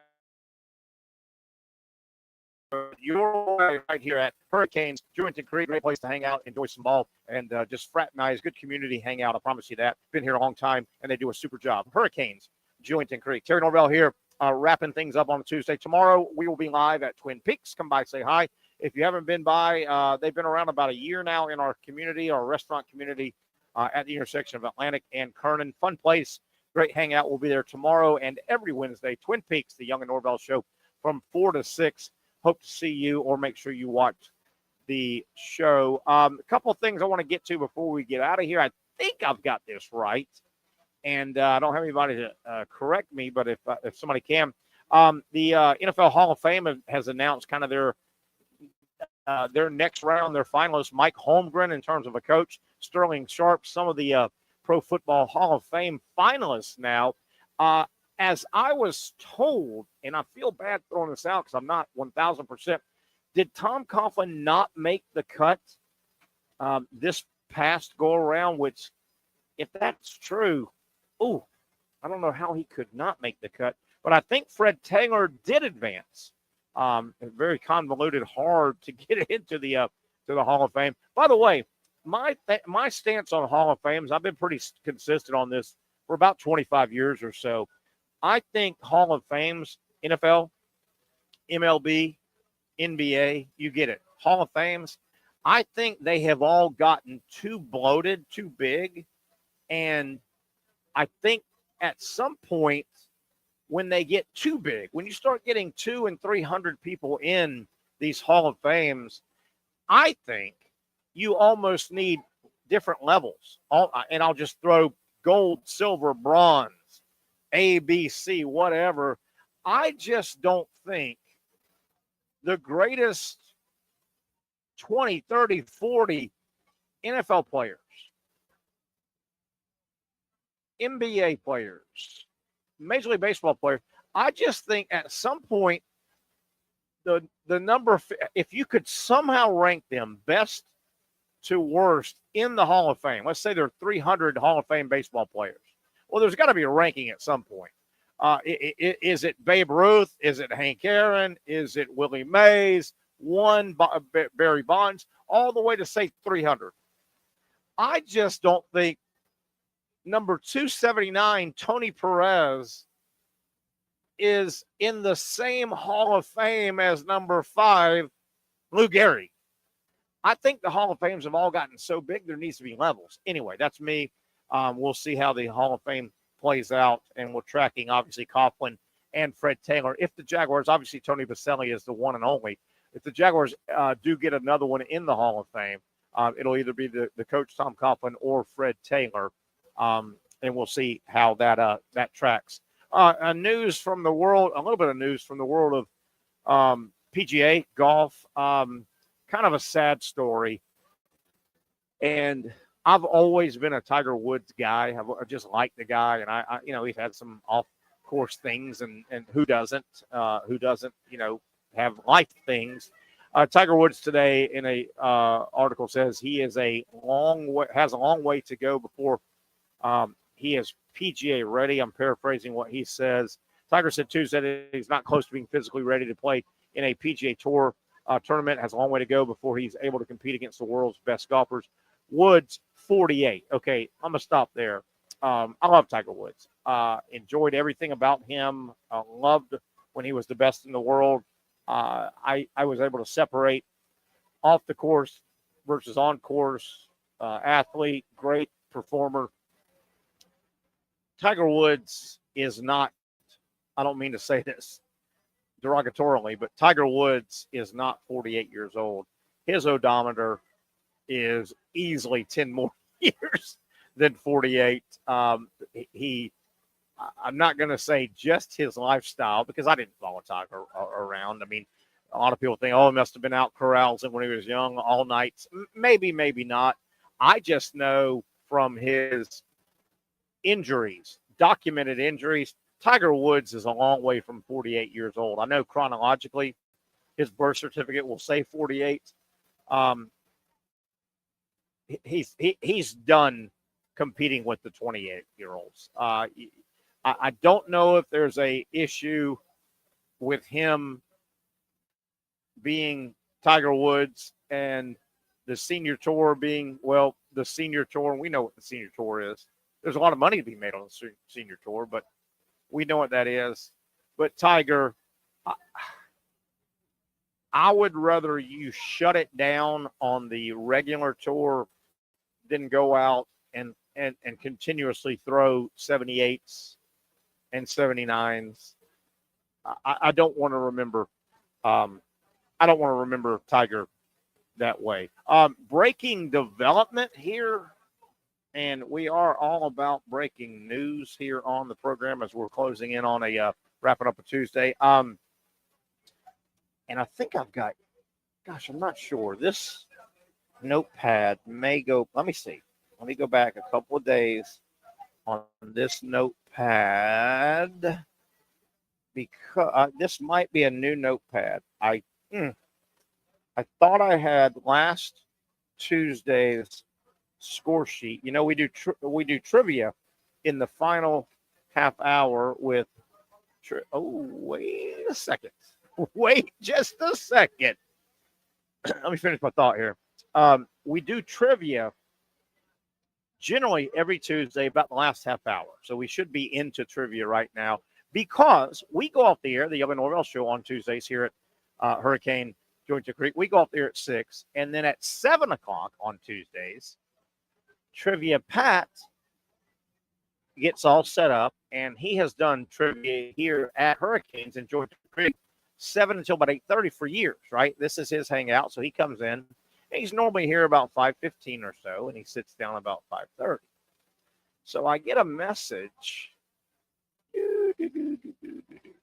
your way right here at Hurricanes Jointed Creek. Great place to hang out, enjoy some ball, and just fraternize. Good community hangout. I promise you that. Been here a long time, and they do a super job. Hurricanes Jointed Creek. Terry Norvelle here, wrapping things up on a Tuesday. Tomorrow, we will be live at Twin Peaks. Come by, say hi. If you haven't been by, they've been around about a year now in our community, our restaurant community at the intersection of Atlantic and Kernan. Fun place. Great hangout. We'll be there tomorrow and every Wednesday. Twin Peaks, the Young and Norvelle Show from 4 to 6. Hope to see you, or make sure you watch the show. A couple of things I want to get to before we get out of here. I think I've got this right, and I don't have anybody to correct me, but if somebody can. The NFL Hall of Fame has announced kind of their next round, their finalists. Mike Holmgren in terms of a coach, Sterling Sharp, some of the Pro Football Hall of Fame finalists now. As I was told, and I feel bad throwing this out because I'm not 1,000%, did Tom Coughlin not make the cut this past go-around, which, if that's true, I don't know how he could not make the cut. But I think Fred Taylor did advance. Very convoluted, hard to get into the Hall of Fame. By the way, my stance on Hall of Fames, I've been pretty consistent on this for about 25 years or so. I think Hall of Fames, NFL, MLB, NBA, you get it. Hall of Fames, I think they have all gotten too bloated, too big. And I think at some point when they get too big, when you start getting 200 and 300 people in these Hall of Fames, I think you almost need different levels. And I'll just throw gold, silver, bronze, A, B, C, whatever. I just don't think the greatest 20, 30, 40 NFL players, NBA players, Major League Baseball players, I just think at some point the number, if you could somehow rank them best to worst in the Hall of Fame, let's say there are 300 Hall of Fame baseball players. Well, there's got to be a ranking at some point. Is it Babe Ruth? Is it Hank Aaron? Is it Willie Mays? Barry Bonds? All the way to, say, 300. I just don't think number 279, Tony Perez, is in the same Hall of Fame as number 5, Lou Gehrig. I think the Hall of Fames have all gotten so big there needs to be levels. Anyway, that's me. We'll see how the Hall of Fame plays out, and we're tracking, obviously, Coughlin and Fred Taylor. If the Jaguars, obviously, Tony Baselli is the one and only. If the Jaguars do get another one in the Hall of Fame, it'll either be the coach, Tom Coughlin, or Fred Taylor, and we'll see how that tracks. News from the world, a little bit of news from the world of PGA golf. Kind of a sad story. And I've always been a Tiger Woods guy. I just like the guy. And I he's had some off-course things, and who doesn't, have life things. Tiger Woods today in a article says he has a long way to go before he is PGA ready. I'm paraphrasing what he says. Tiger said Tuesday that he's not close to being physically ready to play in a PGA Tour tournament. Has a long way to go before he's able to compete against the world's best golfers. Woods, 48. Okay, I'm going to stop there. I love Tiger Woods. Enjoyed everything about him. Loved when he was the best in the world. I was able to separate off the course versus on course athlete, great performer. Tiger Woods is not, I don't mean to say this derogatorily, but Tiger Woods is not 48 years old. His odometer is easily 10 more years than 48. I'm not going to say just his lifestyle because I didn't follow Tiger around. I mean, a lot of people think, oh, he must have been out carousing when he was young all night. Maybe, maybe not. I just know from his injuries, documented injuries, Tiger Woods is a long way from 48 years old. I know chronologically his birth certificate will say 48. He's done competing with the 28-year-olds. I don't know if there's a issue with him being Tiger Woods and the senior tour being, well, the senior tour. We know what the senior tour is. There's a lot of money to be made on the senior tour, but we know what that is. But Tiger, I would rather you shut it down on the regular tour than go out and continuously throw 78s and 79s. I don't want to remember. I don't want to remember Tiger that way. Breaking development here, and we are all about breaking news here on the program as we're closing in on a wrapping up a Tuesday. And I think I've got, gosh, I'm not sure. This notepad may go, let me see. Let me go back a couple of days on this notepad because this might be a new notepad. I thought I had last Tuesday's score sheet. You know, we do trivia in the final half hour with. Wait a second. Wait just a second. Let me finish my thought here. We do trivia generally every Tuesday about the last half hour. So we should be into trivia right now because we go off the air, the Young Norvelle Show on Tuesdays here at Hurricane Georgia Creek. We go off there at 6. And then at 7 o'clock on Tuesdays, Trivia Pat gets all set up, and he has done trivia here at Hurricanes in Georgia Creek 7 until about 8:30 for years, right? This is his hangout, so he comes in. He's normally here about 5:15 or so, and he sits down about 5:30. So I get a message. And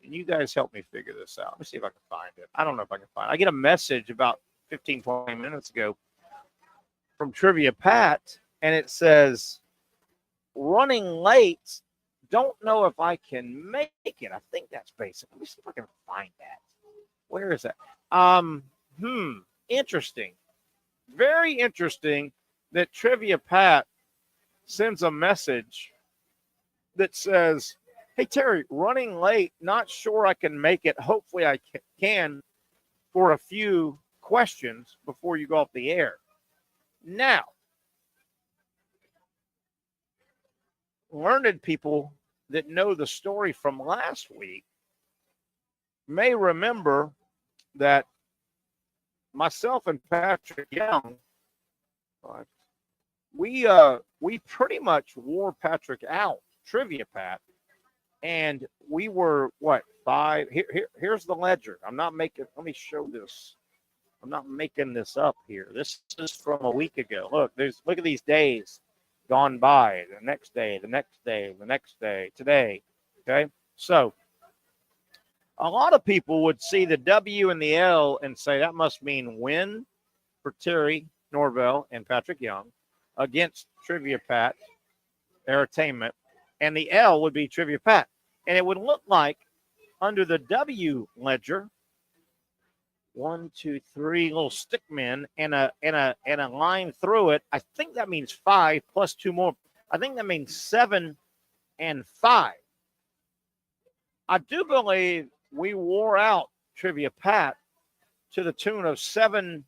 you guys help me figure this out. Let me see if I can find it. I don't know if I can find it. I get a message about 15, 20 minutes ago from Trivia Pat, and it says, running late, don't know if I can make it. I think that's basic. Let me see if I can find that. Where is that? Interesting. Very interesting that Trivia Pat sends a message that says, hey, Terry, running late, not sure I can make it. Hopefully I can for a few questions before you go off the air. Now, learned people that know the story from last week may remember that myself and Patrick Young, we pretty much wore Patrick out, Trivia Pat, and we were, 5? Here's the ledger. I'm not making, let me show this. I'm not making this up here. This is from a week ago. Look at these days gone by. The next day, the next day, the next day, today. Okay. So a lot of people would see the W and the L and say that must mean win for Terry Norvelle and Patrick Young against Trivia Pat Entertainment. And the L would be Trivia Pat. And it would look like under the W ledger, 1, 2, 3 little stick men and a line through it. I think that means 5 plus 2 more. I think that means 7 and 5. I do believe we wore out Trivia Pat to the tune of 7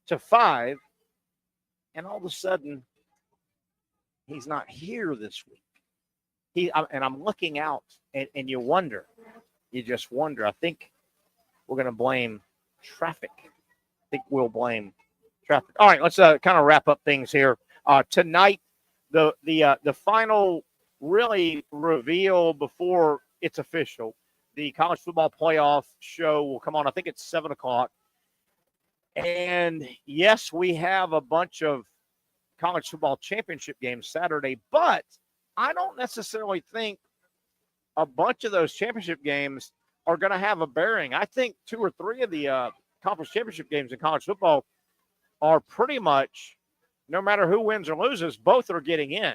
to 5, and all of a sudden he's not here this week. And I'm looking out, and you wonder. You just wonder. I think we're going to blame traffic. I think we'll blame traffic. All right, let's kind of wrap up things here. Tonight, the final really reveal before it's official. The college football playoff show will come on. I think it's 7 o'clock. And yes, we have a bunch of college football championship games Saturday, but I don't necessarily think a bunch of those championship games are going to have a bearing. I think 2 or 3 of the conference championship games in college football are pretty much, no matter who wins or loses, both are getting in.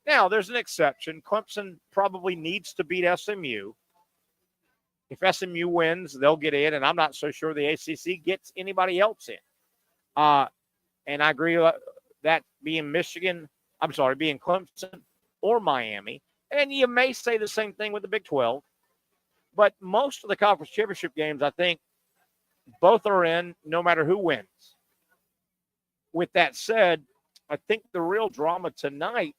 Now, there's an exception. Clemson probably needs to beat SMU. If SMU wins, they'll get in, and I'm not so sure the ACC gets anybody else in. And I agree with that being being Clemson or Miami. And you may say the same thing with the Big 12. But most of the conference championship games, I think, both are in no matter who wins. With that said, I think the real drama tonight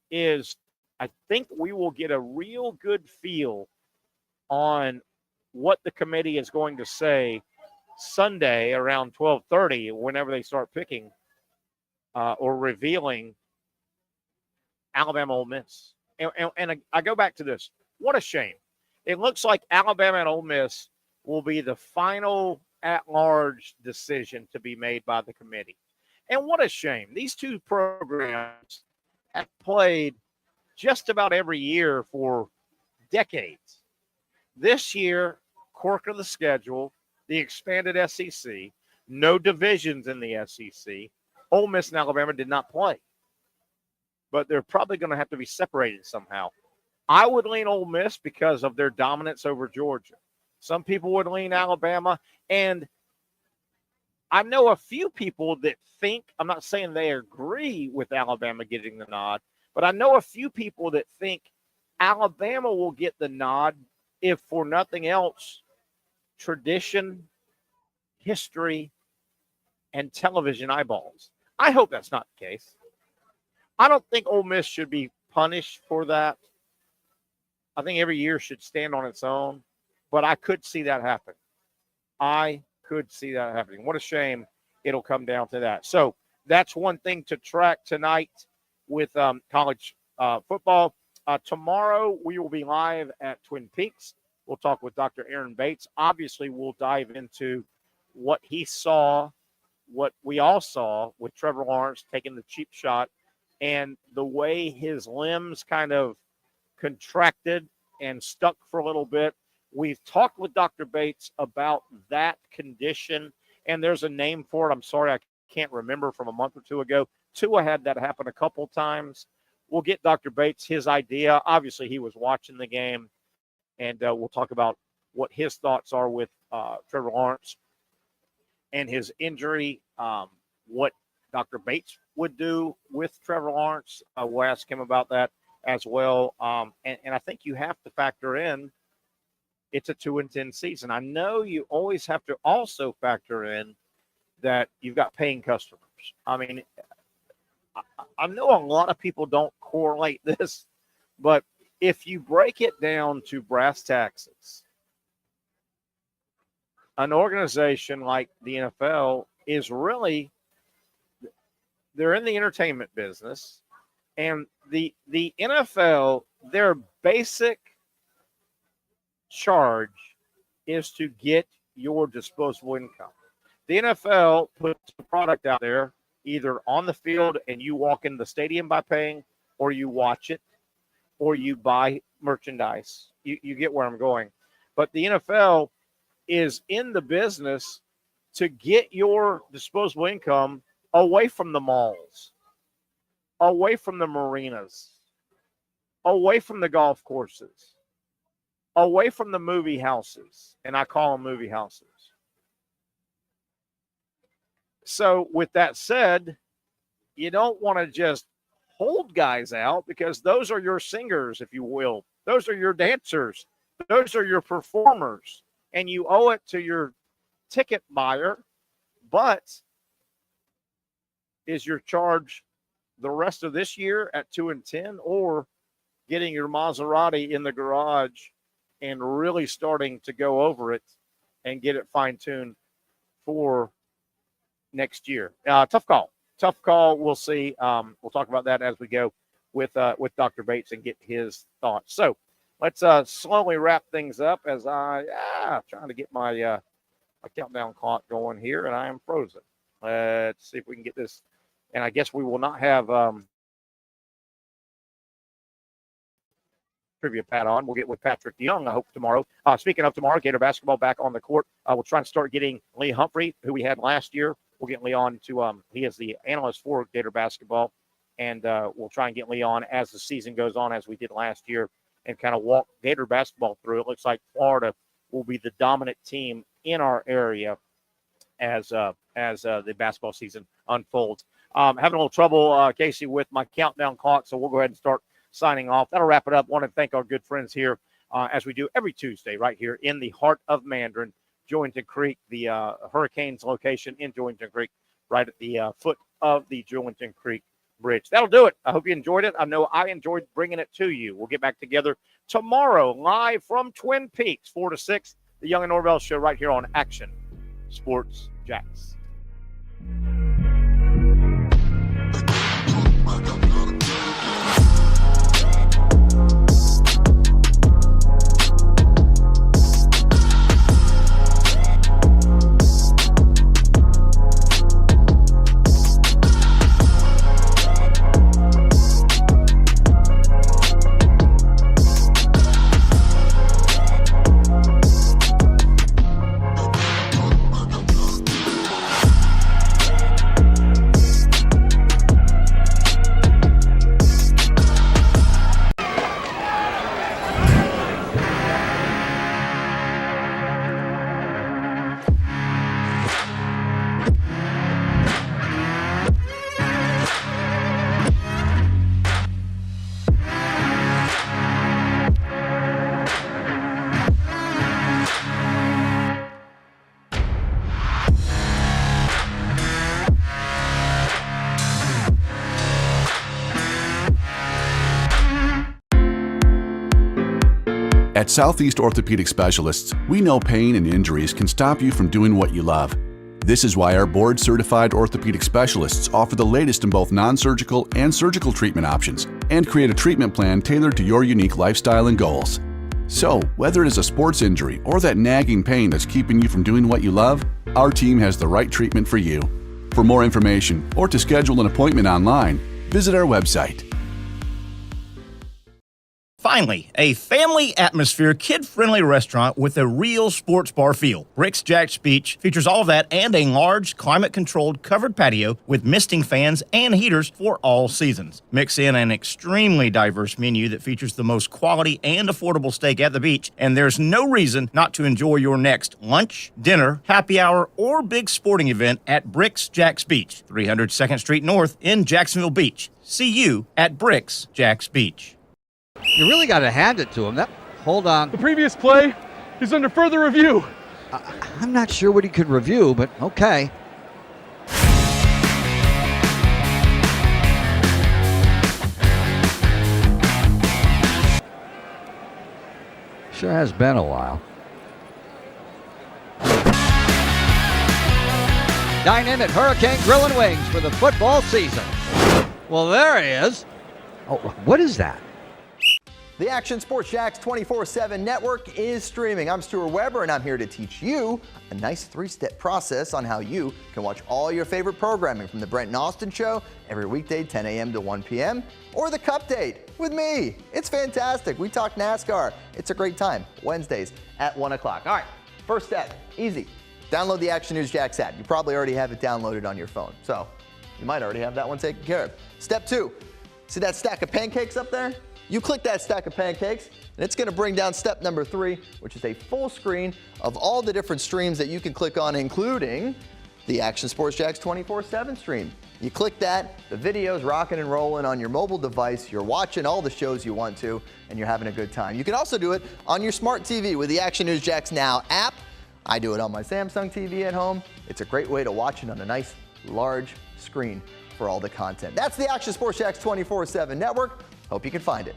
is I think we will get a real good feel on what the committee is going to say Sunday around 12:30, whenever they start picking or revealing Alabama Ole Miss. And I go back to this. What a shame. It looks like Alabama and Ole Miss will be the final at-large decision to be made by the committee. And what a shame. These two programs have played just about every year for decades. This year, quirk of the schedule, the expanded SEC, no divisions in the SEC. Ole Miss and Alabama did not play. But they're probably going to have to be separated somehow. I would lean Ole Miss because of their dominance over Georgia. Some people would lean Alabama. And I know a few people that think, I'm not saying they agree with Alabama getting the nod, but I know a few people that think Alabama will get the nod if for nothing else, tradition, history, and television eyeballs. I hope that's not the case. I don't think Ole Miss should be punished for that. I think every year should stand on its own, but I could see that happen. I could see that happening. What a shame it'll come down to that. So that's one thing to track tonight with college football. Tomorrow we will be live at Twin Peaks. We'll talk with Dr. Aaron Bates. Obviously, we'll dive into what he saw, what we all saw with Trevor Lawrence taking the cheap shot, and the way his limbs kind of contracted and stuck for a little bit. We've talked with Dr. Bates about that condition, and there's a name for it. I'm sorry, I can't remember, from a month or two ago. Tua had that happen a couple times. We'll get Dr. Bates his idea. Obviously, he was watching the game, and we'll talk about what his thoughts are with Trevor Lawrence and his injury, what Dr. Bates would do with Trevor Lawrence. We'll ask him about that as well. And I think you have to factor in it's a 2-10 season. I know you always have to also factor in that you've got paying customers. I mean, I know a lot of people don't correlate this, but if you break it down to brass taxes, an organization like the NFL is really, they're in the entertainment business, and the NFL, their basic charge is to get your disposable income. The NFL puts a product out there either on the field and you walk in the stadium by paying, or you watch it, or you buy merchandise. You get where I'm going. But the NFL is in the business to get your disposable income away from the malls, away from the marinas, away from the golf courses, away from the movie houses. And I call them movie houses. So with that said, you don't want to just hold guys out, because those are your singers, if you will. Those are your dancers. Those are your performers. And you owe it to your ticket buyer. But is your charge the rest of this year at 2-10, or getting your Maserati in the garage and really starting to go over it and get it fine-tuned for next year. Tough call. We'll see. We'll talk about that as we go with Dr. Bates and get his thoughts. So let's slowly wrap things up as trying to get my countdown clock going here, and I am frozen. Let's see if we can get this. And I guess we will not have trivia pad on. We'll get with Patrick Young, I hope, tomorrow. Speaking of tomorrow, Gator basketball back on the court. We'll try and start getting Lee Humphrey, who we had last year. We'll get Lee on to he is the analyst for Gator basketball, and we'll try and get Lee on as the season goes on, as we did last year, and kind of walk Gator basketball through. It looks like Florida will be the dominant team in our area as the basketball season unfolds. Having a little trouble, Casey, with my countdown clock, so we'll go ahead and start signing off. That'll wrap it up. Want to thank our good friends here, as we do every Tuesday, right here in the heart of Mandarin, Jointon Creek, the Hurricanes location in Jointon Creek, right at the foot of the Jointon Creek Bridge. That'll do it. I hope you enjoyed it. I know I enjoyed bringing it to you. We'll get back together tomorrow, live from Twin Peaks, 4 to 6, the Young Norvelle Show, right here on Action Sports Jacks. At Southeast Orthopedic Specialists, we know pain and injuries can stop you from doing what you love. This is why our board-certified orthopedic specialists offer the latest in both non-surgical and surgical treatment options and create a treatment plan tailored to your unique lifestyle and goals. So, whether it is a sports injury or that nagging pain that's keeping you from doing what you love, our team has the right treatment for you. For more information or to schedule an appointment online, visit our website. Finally, a family atmosphere, kid-friendly restaurant with a real sports bar feel. Rick's Jack's Beach features all of that and a large, climate-controlled covered patio with misting fans and heaters for all seasons. Mix in an extremely diverse menu that features the most quality and affordable steak at the beach, and there's no reason not to enjoy your next lunch, dinner, happy hour, or big sporting event at Rick's Jack's Beach, 300 2nd Street North in Jacksonville Beach. See you at Rick's Jack's Beach. You really got to hand it to him. Hold on. The previous play is under further review. I'm not sure what he could review, but okay. Sure has been a while. Dine in at Hurricane Grill and Wings for the football season. Well, there he is. Oh, what is that? The Action Sports Jacks 24/7 network is streaming. I'm Stuart Weber, and I'm here to teach you a nice three-step process on how you can watch all your favorite programming from the Brent and Austin Show every weekday 10 a.m. to 1 p.m. or the Cup Date with me. It's fantastic. We talk NASCAR. It's a great time. Wednesdays at 1 o'clock. All right, first step, easy. Download the Action News Jacks app. You probably already have it downloaded on your phone, so you might already have that one taken care of. Step 2, see that stack of pancakes up there? You click that stack of pancakes, and it's going to bring down step number 3, which is a full screen of all the different streams that you can click on, including the Action Sports Jacks 24/7 stream. You click that, the video's rocking and rolling on your mobile device. You're watching all the shows you want to, and you're having a good time. You can also do it on your smart TV with the Action News Jacks Now app. I do it on my Samsung TV at home. It's a great way to watch it on a nice, large screen for all the content. That's the Action Sports Jacks 24/7 network. Hope you can find it.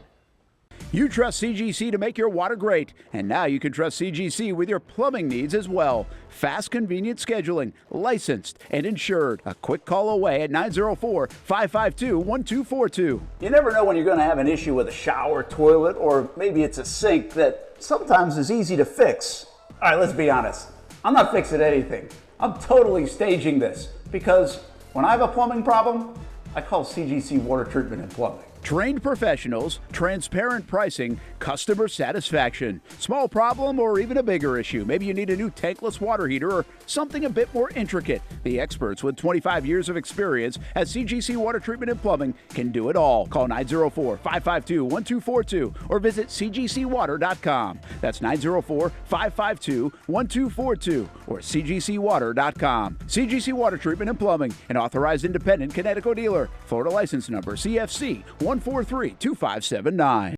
You trust CGC to make your water great, and now you can trust CGC with your plumbing needs as well. Fast, convenient scheduling, licensed and insured. A quick call away at 904-552-1242. You never know when you're going to have an issue with a shower, toilet, or maybe it's a sink that sometimes is easy to fix. All right, let's be honest. I'm not fixing anything. I'm totally staging this because when I have a plumbing problem, I call CGC Water Treatment and Plumbing. Trained professionals, transparent pricing, customer satisfaction. Small problem or even a bigger issue. Maybe you need a new tankless water heater or something a bit more intricate. The experts with 25 years of experience at CGC Water Treatment and Plumbing can do it all. Call 904-552-1242 or visit cgcwater.com. That's 904-552-1242 or cgcwater.com. CGC Water Treatment and Plumbing, an authorized independent Connecticut dealer. Florida license number CFC 1432579.